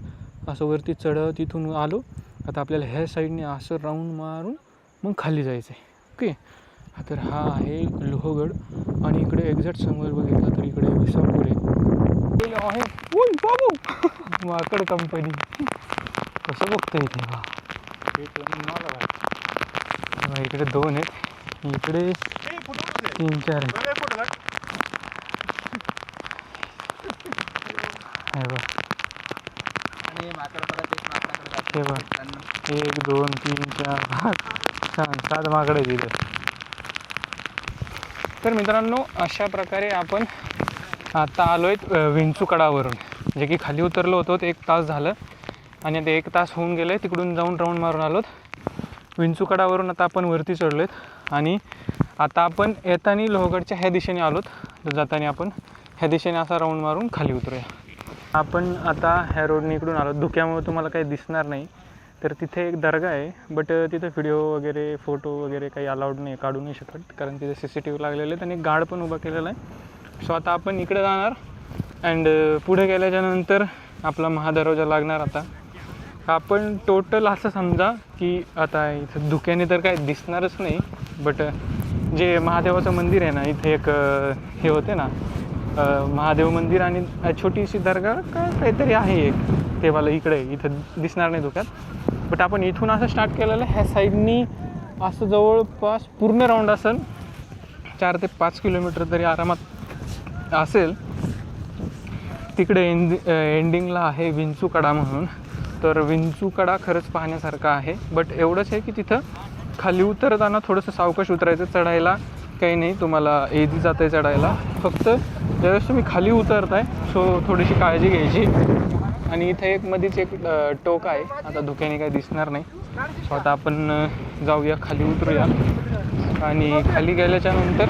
असं वरती चढत इथून आलो. आता आपल्याला ह्या साईडने असं राऊंड मारून मग खाली जायचं आहे. ओके, तर हा आहे लोहगड. आणि इकडे एक्झॅक्ट समोर बघितलं तर इकडे विसापूर आहे. बाबू माकड कंपनी कसं बघतोय ते. इकडे 2 आहेत, इकडे 3-4 आहेत. हे बघ, हे बघ 1 2 3 4 5 6 7 माकडे आहेत इथे. तर मित्रांनो, अशा प्रकारे आपण आता आलो आहेत विंचूकडावरून, जे की खाली उतरलो होतो ते 1 तास झालं. आणि आता 1 तास होऊन गेले, तिकडून जाऊन राऊंड मारून आलोत विंचूकडावरून. आता आपण वरती चढलो आहेत आणि आता आपण येताना लोहगडच्या ह्या दिशेने आलोत. तर जाताना आपण ह्या दिशेने असा राऊंड मारून खाली उतरूया. आपण आता ह्या रोडने इकडून आलो. धुक्यामुळे तुम्हाला काही दिसणार नाही. तर तिथे एक दर्गा आहे, बट तिथे व्हिडिओ वगैरे फोटो वगैरे काही अलाउड नाही, काढू नाही शकत, कारण तिथे CCTV लागलेले आहेत आणि गार्ड पण उभा केलेला आहे. सो आता आपण इकडे जाणार अँड पुढे गेल्याच्यानंतर आपला महादरवाजा लागणार. आता आपण टोटल असं समजा की आता इथं धुक्याने तर काय दिसणारच नाही, बट जे महादेवाचं मंदिर आहे ना, इथे एक हे होते ना महादेव मंदिर आणि छोटीशी दर्गा काहीतरी आहे एक, ते मला इकडे इथं दिसणार नाही धुक्यात. बट आपण इथून असं स्टार्ट केलेलं आहे. ह्या साईडनी असं जवळपास पूर्ण राऊंड असेल 4 ते 5 किलोमीटर तरी आरामात असेल. तिकडे एंडिंगला आहे विंचूकडा म्हणून. तर विंचूकडा खरंच पाहण्यासारखा आहे, बट एवढंच आहे की तिथं खाली उतरताना थोडंसं सावकाश उतरायचं. चढायला काही नाही तुम्हाला इझी जातं आहे चढायला. फक्त ज्यावेळेस तुम्ही खाली उतरताय सो थोडीशी काळजी घ्यायची. आणि इथे मध्येच एक टोक आहे. आता धुक्याने काही दिसणार नाही. सो आता आपण जाऊया, खाली उतरूया. आणि खाली गेल्याच्या नंतर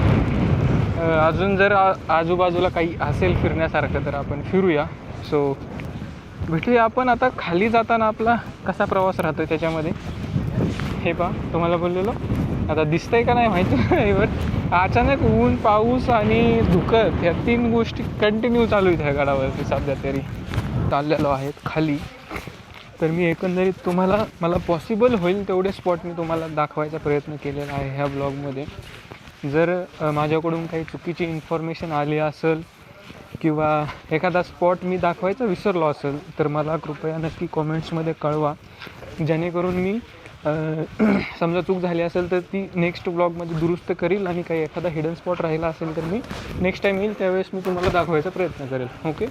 अजून जर आजूबाजूला काही असेल फिरण्यासारखं तर आपण फिरूया. सो भेटूया आपण. आता खाली जाताना आपला कसा प्रवास राहतो त्याच्यामध्ये हे पहा. तुम्हाला बोललेलो आता दिसतंय का नाही माहिती नाही, बट अचानक ऊन, पाऊस आणि धुकं ह्या 3 गोष्टी कंटिन्यू चालू आहेत ह्या गडावरती. सध्या तरी चाललेलो आहेत खाली. तर मी एकंदरीत मला पॉसिबल होईल तेवढे स्पॉट मी तुम्हाला दाखवायचा प्रयत्न केलेला आहे ह्या ब्लॉगमध्ये. जर माझ्याकडून काही चुकीची इन्फॉर्मेशन आली असेल किंवा एखादा स्पॉट मी दाखवायचा विसरलो असेल तर मला कृपया नक्की कॉमेंट्समध्ये कळवा, जेणेकरून मी समजा चूक झाली असेल तर ती नेक्स्ट ब्लॉगमध्ये दुरुस्त करील. आणि काही एखादा हिडन स्पॉट राहिला असेल तर मी नेक्स्ट टाईम येईल त्यावेळेस मी तुम्हाला दाखवायचा प्रयत्न करेल. ओके,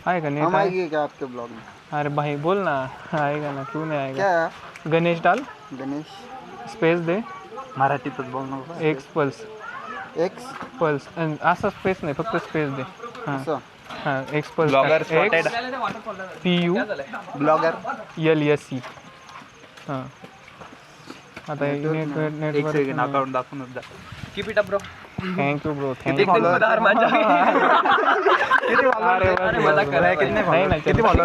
आहे का नाही? आएगी क्या आपके ब्लॉग में? अरे भाई बोल ना, आएगा ना, क्यों नहीं आएगा? क्या गणेश डाल, गणेश स्पेस दे, मराठीतच बोलणार. एक्स पल्स, एक्स पल्स असा स्पेस नाही, फक्त स्पेस दे. हां असं हां, x pulse, PU blogger LSC. हां, आता नेटवर्क अकाउंट दाखवूनच जा. Keep it up bro. Thank you bro, किती फॉलोअर?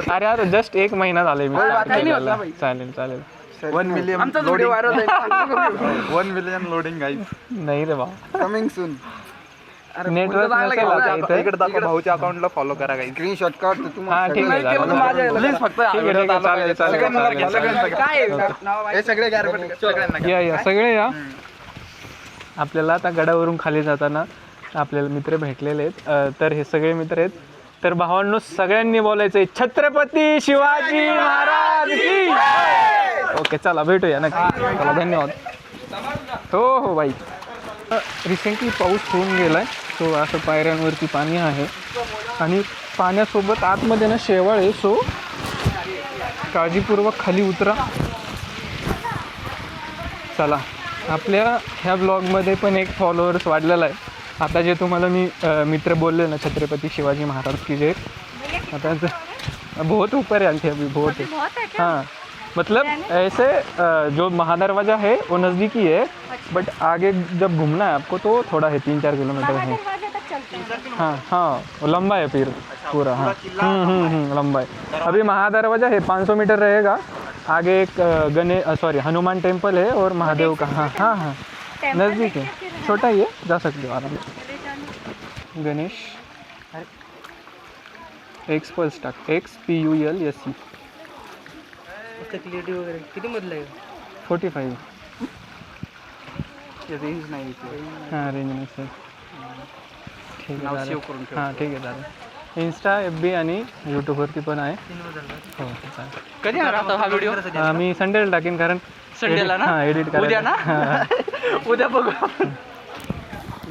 अरे यार जस्ट 1 महिना झाले मी start केलेला. चालेल चालेल. 1 million loading. 1 million loading guys. नाही रे बा, कमिंग सून. नेटवर्क नसेल आता इथे. इकडे दाखवा, भाऊच्या अकाउंटला फॉलो करा गाईज. स्क्रीनशॉट काढ हां ठीक आहे, प्लीज फक्त चालेल चालेल. हे सगळे गॅरबट या सगळे या. आपल्याला आता गडावरून खाली जाताना आपल्याला मित्र भेटलेले आहेत. तर हे सगळे मित्र आहेत. तर भावांनो सगळ्यांनी बोलायचं आहे छत्रपती शिवाजी महाराज की. ओके चला भेटूया नक्की. चला धन्यवाद. हो हो बाई. रिसेंटली पाऊस होऊन गेला आहे. सो असं पायऱ्यांवरती पाणी आहे आणि पाण्यासोबत आतमध्ये ना शेवाळ आहे. सो काळजीपूर्वक खाली उतरा. चला, आपल्या ह्या ब्लॉगमध्ये पण एक फॉलोअर्स वाढलेला आहे. आता जे तुम्हाला मी मित्र बोलले ना छत्रपती शिवाजी महाराज की जय, आता बहुत ऊपर है अभी, बहुत है. हाँ मतलब ऐसे जो महादरवाजा है वो नज़दीकी है, बट आगे जब घूमना है आपको तो थोड़ा है 3-4 किलोमीटर है. हाँ हाँ, वो लंबा है फिर पूरा. हाँ लंबा है. अभी महादरवाजा है 500 मीटर रहेगा. आगे एक हनुमान टेम्पल है और महादेव का. हाँ हाँ हाँ, नज़दीक है, छोटा ही है, जा सकते हो आराम से. गणेश एक्स पल्स टाक, XPULSC. क्लिअरिटी वगैरे किती मधलं आहे? 45. रेंज नाही. हां रेंज नाही सर. ठीक आहे सेव्ह करून ठेव. हां ठीक आहे चालेल. इंस्टा FB आणि यूट्यूबवरती पण आहे. हो चालेल. कधी येणार हा व्हिडिओ? मी संडेला टाकेन, कारण संडेला ना? हां एडिट करा उद्या ना? उद्या बघू.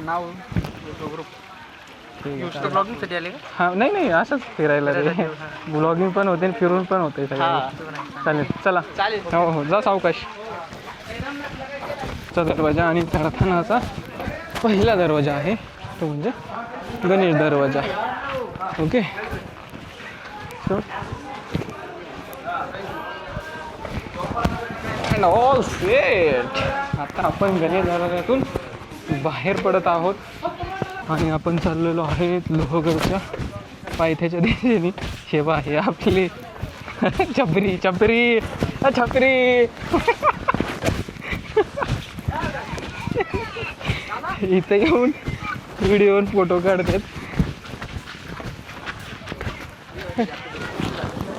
नाव ठीक आहे. ब्लॉगिंगसाठी आले का? हां नाही असंच फिरायला रे. ब्लॉगिंग पण होते आणि फिरून पण होते सगळं. चालेल चला. हो हो जा सावकाश. चा दरवाजा आणि चढतानाचा पहिला दरवाजा आहे तो म्हणजे गणेश दरवाजा. Okay so and all set. आता आपण गणेश दरवाजातून बाहेर पडत आहोत आणि आपण चाललेलो आहे लोहगडच्या पायथ्याच्या दिशेने. शेवा आहे आपली छपरी छपरी छपरी. इथे येऊन व्हिडिओ फोटो काढतात.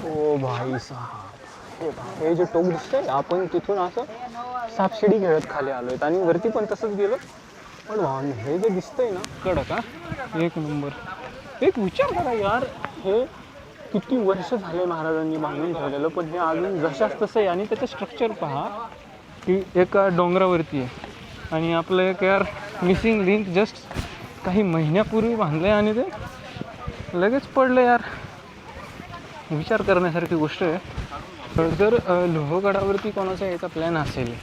ओ भाई साहब, हे जे टोक दिसतंय आपण तिथून असं सापशिडी खेळत खाली आलोय आणि वरती पण तसंच गेलो. पण हे जे दिसतंय ना कडक, एक नंबर. एक विचार करा यार, हे किती वर्ष झाले महाराजांनी बांधून ठेवलेलं, पण हे अजून जशाच तसं आहे. आणि त्याचं स्ट्रक्चर पहा की एका डोंगरावरती आहे आणि आपलं एक यार मिसिंग लिंक जस्ट काही महिन्यापूर्वी बांधलं आहे आणि ते लगेच पडलं यार. विचार करण्यासारखी गोष्ट आहे. जर लोहगडावरती कोणाचा यायचा प्लॅन असेल,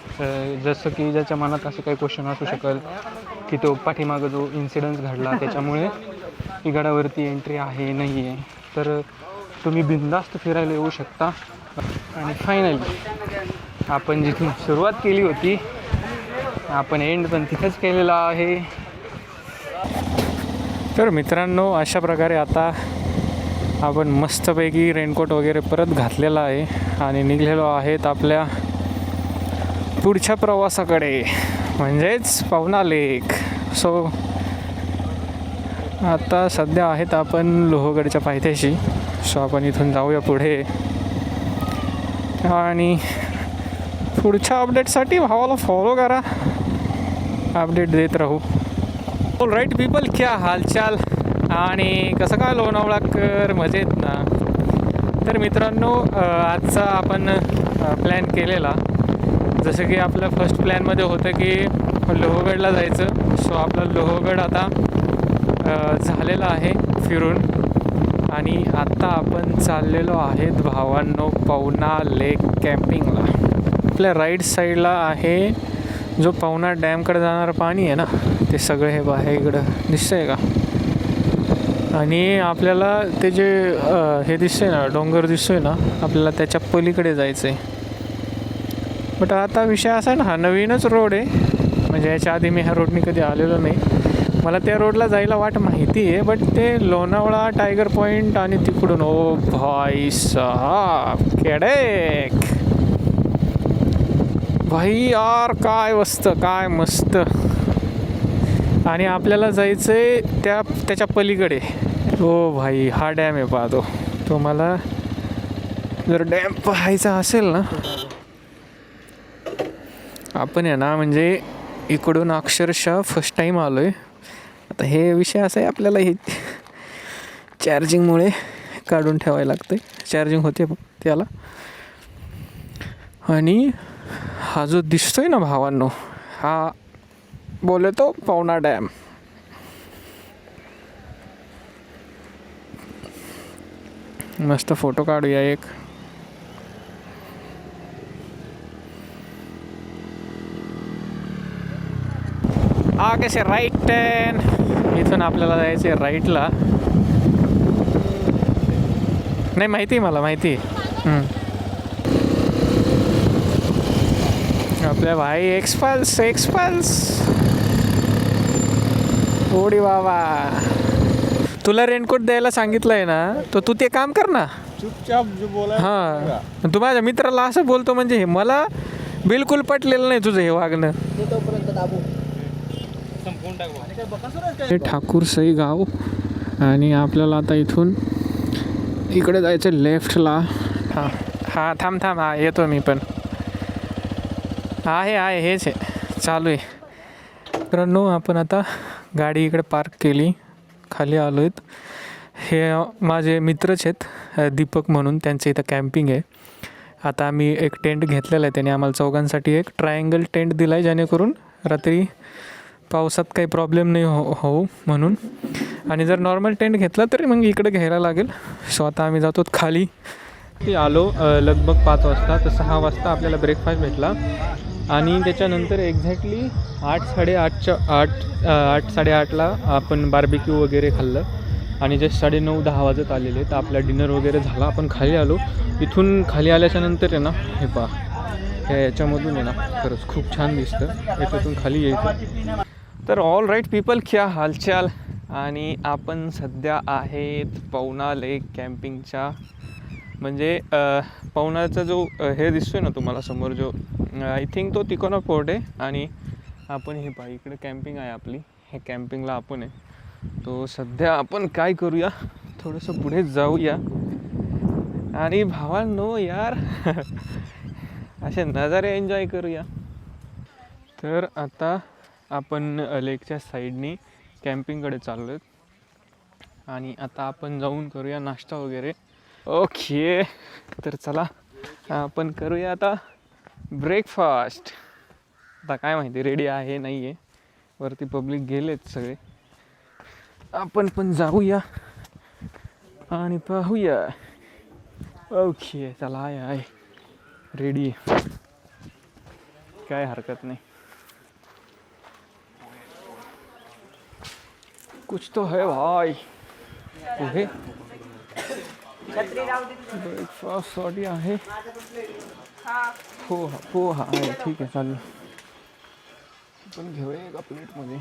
जसं की ज्याच्या मनात असं काही क्वेश्चन असू शकेल की तो पाठीमागं जो इन्सिडन्स घडला त्याच्यामुळे ही गडावरती एंट्री आहे नाही आहे, तर तुम्ही बिनधास्त फिरायला येऊ शकता. आणि फायनली आपण जिथून सुरुवात केली होती आपण एंड पण तिथंच केलेला आहे. तर मित्रांनो, अशा प्रकारे आता आपण मस्तपैकी रेनकोट वगैरे परत घातलेला आहे आणि निघलेलो आहेत आपल्या पुढच्या प्रवासाकडे, म्हणजेच पवना लेक. सो आता सध्या आहेत आपण लोहगडच्या पायथ्याशी. सो आपण इथून जाऊया पुढे आणि पुढच्या अपडेटसाठी भावाला फॉलो करा, अपडेट देत राहू. ऑल राईट पीपल, क्या हालचाल आणि कसं काय लोणावळाकर, मजेत ना? तर मित्रांनो, आजचा आपण प्लॅन केलेला, जसं की आपलं फर्स्ट प्लॅनमध्ये होतं की लोहगडला जायचं. सो आपला लोहगड आता झालेला आहे फिरून आणि आता आपण चाललेलो आहेत भावांनो पवना लेक कॅम्पिंगला. आपल्या राईट साईडला आहे जो पवना डॅमकडे जाणारं पाणी आहे ना, ते सगळं हे बाहेर इकडं दिसतंय का? आणि आपल्याला ते जे हे दिसतंय ना, डोंगर दिसतोय ना, आपल्याला त्याच्या पलीकडे जायचं आहे. बट आता विषय असा आहे ना, हा नवीनच रोड आहे, म्हणजे याच्या आधी मी ह्या रोडने कधी आलेलो नाही. मला त्या रोडला जायला वाट माहिती आहे, बट ते लोणावळा टायगर पॉईंट आणि तिकडून ओ भाई साहब केडेक भाई यार, काय मस्त. आणि आपल्याला जायचं आहे त्याच्या पलीकडे. ओ भाई, हा डॅम आहे पाहतो तो. मला जर डॅम पाहायचा असेल ना, आपण आहे ना म्हणजे इकडून अक्षरशः फर्स्ट टाईम आलो आहे. आता हे विषय असा आहे, आपल्याला हे चार्जिंगमुळे काढून ठेवायला लागतं आहे. चार्जिंग होते त्याला. आणि हा जो दिसतोय ना भावांनो, हा बोलतो पवना डॅम. मस्त फोटो काढूया एक. आगे से राईट टर्न. इथून आपल्याला जायचं आहे राईटला. नाही माहिती, मला माहिती आहे. आपल्या भाई एक्सपल्स ओडी बाबा. तुला रेनकोट द्यायला सांगितलं आहे ना, तर तू ते काम कर ना चुपचाप जो बोला. हां, तू माझ्या मित्राला असं बोलतो म्हणजे हे मला बिलकुल पटलेलं नाही तुझं हे वागणं. हे ठाकूरसई गाव आणि आपल्याला आता इथून इकडे जायचं लेफ्टला. हां थांब हां येतो मी पण. आहे हेच आहे, चालू आहे. मित्रांनो, आपण आता गाडी इकडे पार्क केली, खाली आलो आहेत. हे माझे मित्रच आहेत दीपक म्हणून, त्यांचं इथं कॅम्पिंग आहे. आता आम्ही एक टेंट घेतलेला आहे, त्याने आम्हाला चौघांसाठी एक ट्रायंगल टेंट दिला आहे, जेणेकरून रात्री पावसात काही प्रॉब्लेम नाही होऊ म्हणून. आणि जर नॉर्मल टेंट घेतला तरी मग इकडे घ्यायला लागेल. सो आता आम्ही जातो खाली. आलो लगभग 5 वाजता, तर 6 वाजता आपल्याला ब्रेकफास्ट भेटला आणि त्याच्यानंतर एक्झॅक्टली 8-8:30ला आपण बार्बिक्यू वगैरे खाल्लं आणि जस्ट 9:30-10 वाजत आलेले. तर आपला डिनर वगैरे झाला, आपण खाली आलो. इथून खाली आल्याच्या नंतर आहे ना, हे पहा याच्यामधून आहे ना, खरंच खूप छान दिसतं. याच्यातून खाली यायचं. तर ऑल राईट पीपल, क्या हालचाल. आणि आपण सध्या आहेत पवना लेक कॅम्पिंगच्या, म्हणजे पवनाचा जो हे दिसतोय ना तुम्हाला समोर, जो आय थिंक तो तिकोना फोर्ट आहे. आणि आपण हे पहा इकडे कॅम्पिंग आहे आपली, हे कॅम्पिंगला आपण आहे. तो सध्या आपण काय करूया, थोडंसं पुढे जाऊया आणि भावांनो यार असे नजारे एन्जॉय करूया. तर आता आपण लेकच्या साईडनी कॅम्पिंगकडे चाललो आहेत आणि आता आपण जाऊन करूया नाश्ता वगैरे. ओके, तर चला आपण करूया आता ब्रेकफास्ट. आता काय माहिती रेडी आहे नाही आहे, वरती पब्लिक गेलेत सगळे. आपण पण जाऊया आणि पाहूया. ओके चला आहे. रेडी, काय हरकत नाही. कुछ तो है भाई. पुढे ब्रेकफास्टसाठी आहे पोहा आहे. ठीक आहे चालेल, पण घेऊया एका प्लेटमध्ये.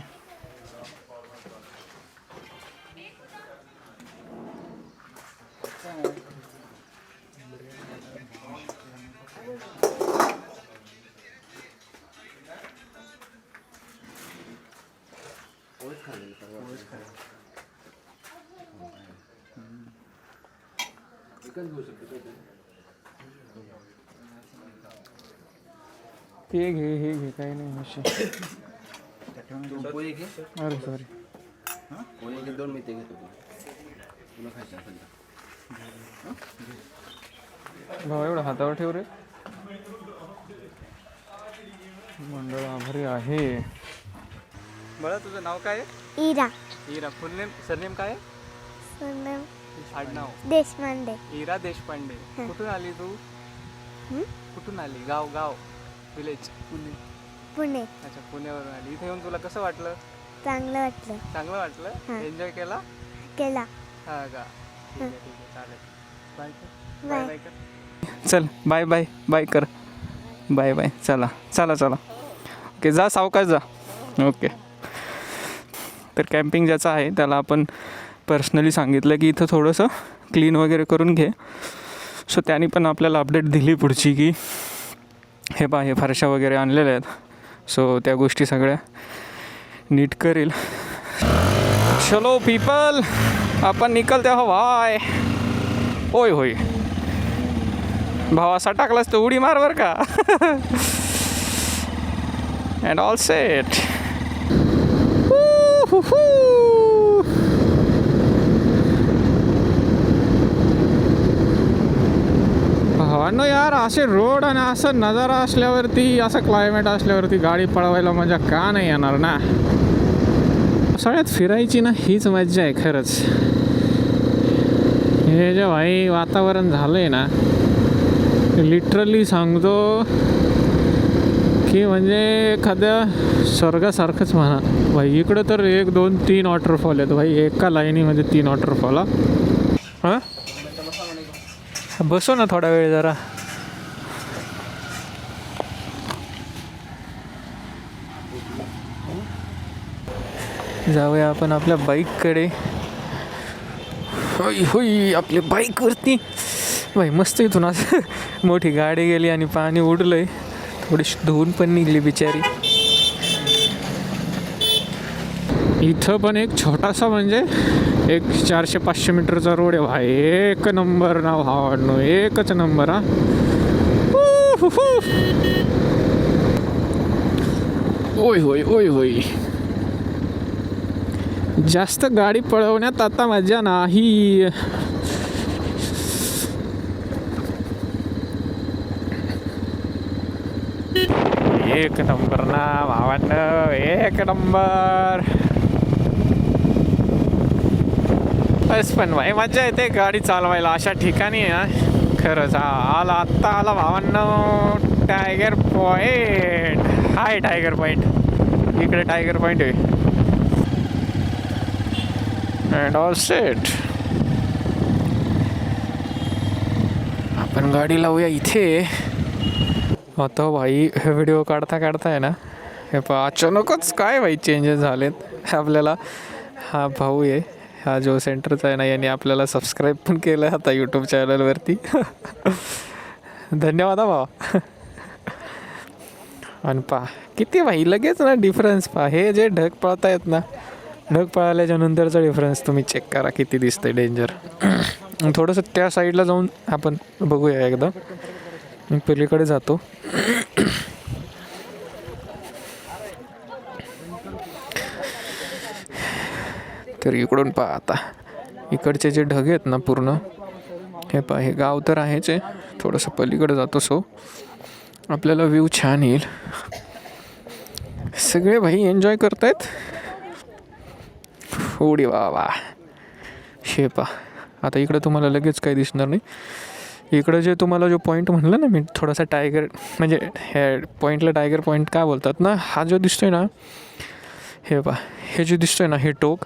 ते घे, हे घे, काही नाही विषय. अरे सॉरी, दोन मी ते घेतो. तुला खायचं असेल भाऊ एवढं हातावर ठेव रे. मंडळ आभारी आहे. बरं, तुझं नाव काय आहे? इरा इरा. फुल नेम, सरनेम काय आहे? सोनम आडनाव देशपांडे. इरा देशपांडे. कुठून आली तू? कुठून आली? गाव गाव विलेज? पुणे. अच्छा, पुण्यावरून आली. इथे येऊन तुला कसं वाटलं? चांगलं वाटलं. चांगलं वाटलं. एन्जॉय केला? केला. हा का? ठीक आहे ठीक आहे, चालेल. बाय कर. बाय. बाय कर. चल बाय बाय बाय कर. Bye bye. चला चला चला. ओके, जा सावकाश जा. ओके. तर कॅम्पिंग ज्याचं आहे त्याला आपण पर्सनली सांगितलं की इथं थोडंसं क्लीन वगैरे करून घे. सो त्याने पण आपल्याला अपडेट दिली पुढची की हे बा, हे फरशा वगैरे आणलेल्या आहेत. सो त्या गोष्टी सगळ्या नीट करेल. चलो पीपल, आपण निकलते हो भाय. होय होय भाव, असा टाकलास तर उडी मार बर का. And all set. भावांनो यार, असे रोड आणि असं नजारा असल्यावरती, असं क्लायमेट असल्यावरती गाडी पळवायला मजा का नाही येणार ना. सगळ्यात फिरायची ना हीच मज्जा आहे खरंच. हे जे भाई वातावरण झालंय ना, लिटरली सांगतो की म्हणजे एखाद्या स्वर्गासारखंच म्हणा भाई. इकडं तर 1 2 3 वॉटरफॉल आहेत भाई, एका लाईनीमध्ये 3 वॉटरफॉल. हां, बसो ना थोडा वेळ जरा. जाऊया आपण आपल्या बाईककडे. होय होय, आपल्या बाईकवरती भाई मस्त. इथून असं मोठी गाडी गेली आणि पाणी उडलंय, थोडीशी धुवून पण निघली बिचारी. इथं पण एक छोटासा म्हणजे एक 400-500 मीटरचा रोड आहे भाई. एक नंबर ना भावांनो, एकच नंबर. हा ओय होय ओय होय. जास्त गाडी पळवण्यात आता मजा नाही. एक नंबर ना भावांनो, एक नंबर. बस पण भाई मजा येते गाडी चालवायला अशा ठिकाणी आहे. खरंच आला आत्ता आला भावांनो टायगर पॉईंट. हाय टायगर पॉईंट, इकडे टायगर पॉईंट आहे. And all set. आपण गाडी लावूया इथे. आता भाई हे व्हिडिओ काढता काढता आहे ना, हे पहा अचानकच काय भाई चेंजेस झालेत आपल्याला. हा भाऊ आहे, हा जो सेंटरचा आहे ना, यांनी आपल्याला सबस्क्राईब पण केलं आता यूट्यूब चॅनलवरती. धन्यवाद भावा. आणि पहा किती भाई लगेच ना डिफरन्स. पहा हे जे ढग पळतायत ना, ढग पळाल्याच्या नंतरचा डिफरन्स तुम्ही चेक करा किती दिसतंय डेंजर. थोडंसं त्या साईडला जाऊन आपण बघूया एकदा. मी पलीकडे जातो. तर इकडून पहा आता, इकडचे जे ढग आहेत ना पूर्ण, हे पहा हे गाव तर आहेच आहे. थोडंसं पलीकडे जातो सो आपल्याला व्ह्यू छान येईल. सगळे भाई एन्जॉय करतायत. उडी वा वा. हे पहा आता इकडे तुम्हाला लगेच काही दिसणार नाही. इकडं जे तुम्हाला जो पॉईंट म्हणलं ना मी थोडासा टायगर, म्हणजे हे पॉईंटला टायगर पॉईंट काय बोलतात ना, हा जो दिसतोय ना, हे बा हे जे दिसतोय ना हे टोक,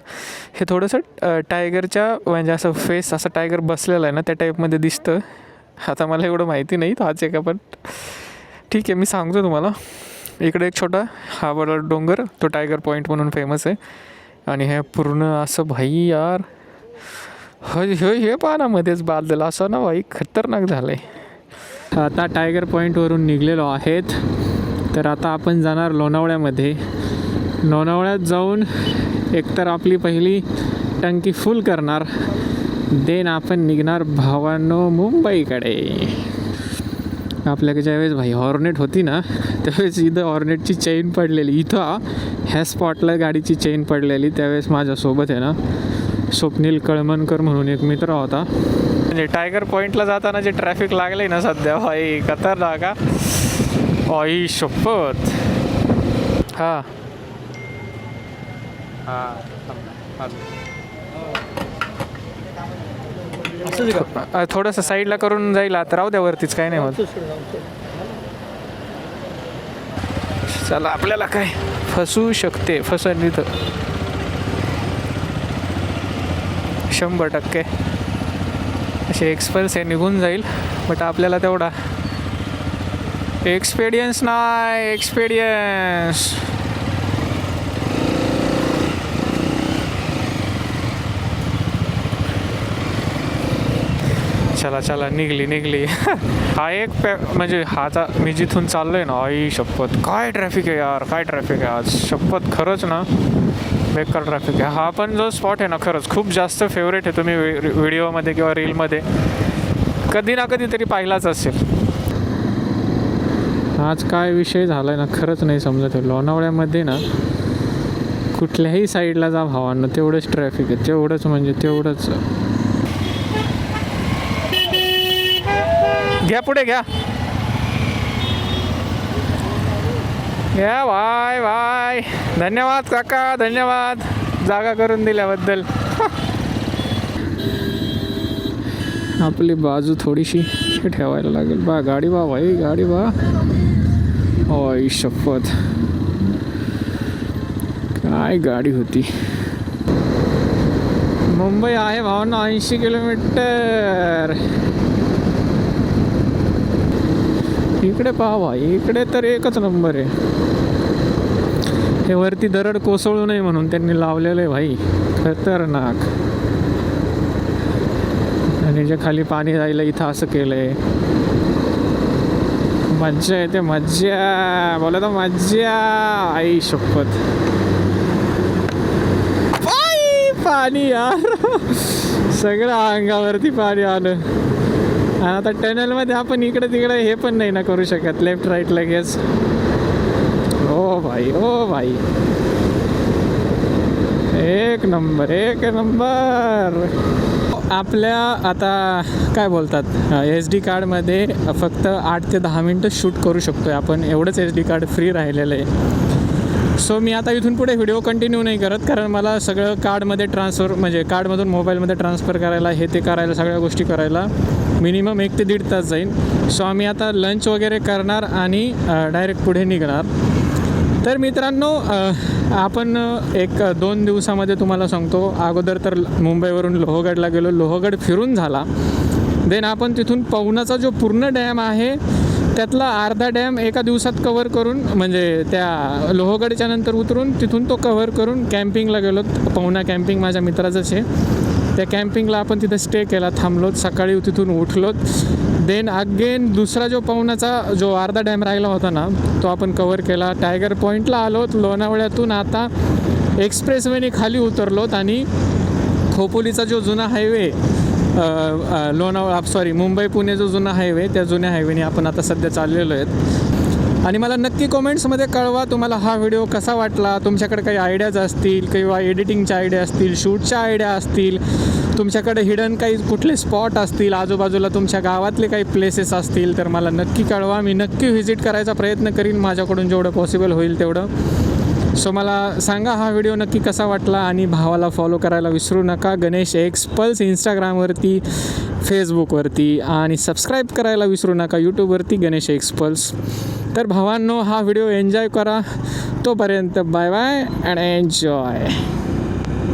हे थोडंसं टायगरच्या म्हणजे असं फेस असं टायगर बसलेला आहे ना त्या टाईपमध्ये दिसतं. आता मला एवढं माहिती नाही हाच आहे का, पण ठीक आहे मी सांगतो तुम्हाला. इकडे एक छोटा हा बडा डोंगर, तो टायगर पॉईंट म्हणून फेमस आहे. आणि हे पूर्ण असं भाई यार हे पहा ना मध्येच बादल असं ना भाई खतरनाक झालं आहे. आता टायगर पॉईंटवरून निघलेलो आहेत, तर आता आपण जाणार लोणावळ्यामध्ये. लोणावळ्यात जाऊन एकतर आपली पहिली टंकी फुल करणार, देन आपण निघणार भावांनो मुंबईकडे. आपल्याकडे ज्यावेळेस भाई हॉर्नेट होती ना त्यावेळेस इथं हॉर्नेटची चेन पडलेली, इथं ह्या स्पॉटला गाडीची चेन पडलेली. त्यावेळेस माझ्यासोबत आहे ना स्वप्नील कळमनकर म्हणून एक मित्र होता. म्हणजे टायगर पॉईंटला जाताना जे ट्रॅफिक लागले ना सध्या भाई खतरनाक. आई शपथ. हां थोडंसं साईडला करून जाईल आता, राहू द्या वरतीच काय नाही होत. चला आपल्याला काय फसू शकते, फसवणूक 100% असे एक्सपेन्स हे निघून जाईल. बट आपल्याला तेवढा एक्सपिरियन्स नाही. एक्सपिरियन्स चला चला निघली. हा एक म्हणजे हाचा मी जिथून चाललो आहे ना, आई शपथ काय ट्रॅफिक आहे यार, काय ट्रॅफिक आहे आज शपथ. खरंच ना बेकार ट्रॅफिक आहे. हा पण जो स्पॉट आहे ना खरंच खूप जास्त फेवरेट आहे. तुम्ही व्हिडिओमध्ये किंवा रीलमध्ये कधी ना कधी तरी पाहिलाच असेल. आज काय विषय झाला आहे ना खरंच नाही समजत. लोणावळ्यामध्ये ना कुठल्याही साईडला जा भावांना तेवढंच ट्रॅफिक आहे, तेवढंच म्हणजे तेवढंच. घ्या पुढे घ्या वाय. धन्यवाद काका, धन्यवाद जागा करून दिल्याबद्दल. आपली बाजू थोडीशी ठेवायला लागेल बा. गाडी बा भाई, गाडी बा. ओय शपथ काय गाडी होती. मुंबई आहे भावांना 80 किलोमीटर. इकडे पहा भाई, इकडे तर एकच नंबर आहे. हे वरती दरड कोसळू नये म्हणून त्यांनी लावलेलं आहे भाई, खतरनाक. आणि जे खाली पाणी जायला इथं असं केलंय. मज्जा येते, मज्जा बोला तर मज्जा. आई शपथ पाणी यार सगळं अंगावरती पाणी आलं. आता टनेलमध्ये आपण इकडे तिकडे हे पण नाही ना करू शकत, लेफ्ट राईट लगेच. ओ भाई ओ भाई, एक नंबर एक नंबर. आपल्या आता काय बोलतात SD कार्डमध्ये फक्त 8 ते 10 मिनटं शूट करू शकतो आहे आपण, एवढंच SD कार्ड फ्री राहिलेलं आहे. सो मी आता इथून पुढे व्हिडिओ कंटिन्यू नाही करत, कारण मला सगळं कार्डमध्ये ट्रान्सफर म्हणजे कार्डमधून मोबाईलमध्ये ट्रान्सफर करायला हे ते करायला सगळ्या गोष्टी करायला मिनिमम 1 ते 1.5 तास जाईल. सो आम्ही आता लंच वगैरे करणार आणि डायरेक्ट पुढे निघणार. तर मित्रांनो आपण 1-2 दिवसामध्ये तुम्हाला सांगतो. अगोदर तर मुंबईवरून लोहगडला गेलो, लोहगड फिरून झाला. देन आपण तिथून पवनाचा जो पूर्ण डॅम आहे त्यातला अर्धा डॅम एका दिवसात कवर करून, म्हणजे त्या लोहगडच्या नंतर उतरून तिथून तो कवर करून कॅम्पिंगला गेलो. पवना कॅम्पिंग माझ्या मित्राचंच आहे. त्या कॅम्पिंगला आपण तिथं स्टे केला, थांबलोत, सकाळी तिथून उठलोत. देन अगेन दुसरा जो पवनाचा जो अर्धा डॅम राहिला होता ना तो आपण कवर केला. टायगर पॉईंटला आलोत. लोणावळ्यातून आता एक्सप्रेसवेने खाली उतरलोत आणि खोपोलीचा जो जुना हायवे मुंबई पुणे जो जुना हायवे, त्या जुन्या हायवेने आपण आता सध्या चाललेलो आहेत. आणि मला नक्की कमेंट्समध्ये कळवा तुम्हाला हा व्हिडिओ कसा वाटला. तुमच्याकडे काही आयडियाज असतील किंवा एडिटिंगच्या आयडिया असतील, शूटच्या आयडिया असतील, तुमच्याकडे हिडन काही कुठले स्पॉट असतील, आजूबाजूला तुमच्या गावातले काही प्लेसेस असतील तर मला नक्की कळवा. मी नक्की व्हिजिट करायचा प्रयत्न करीन माझ्याकडून जेवढं पॉसिबल होईल तेवढं. सो मला सांगा हा व्हिडिओ नक्की कसा वाटला आणि भावाला फॉलो करायला विसरू नका. गणेश एक्सपल्स इंस्टाग्रामवरती, फेसबुकवरती आणि सबस्क्राईब करायला विसरू नका यूट्यूबवरती गणेश एक्सपल्स. तर भावांनो हा व्हिडिओ एन्जॉय करा. तोपर्यंत बाय बाय अँड एन्जॉय.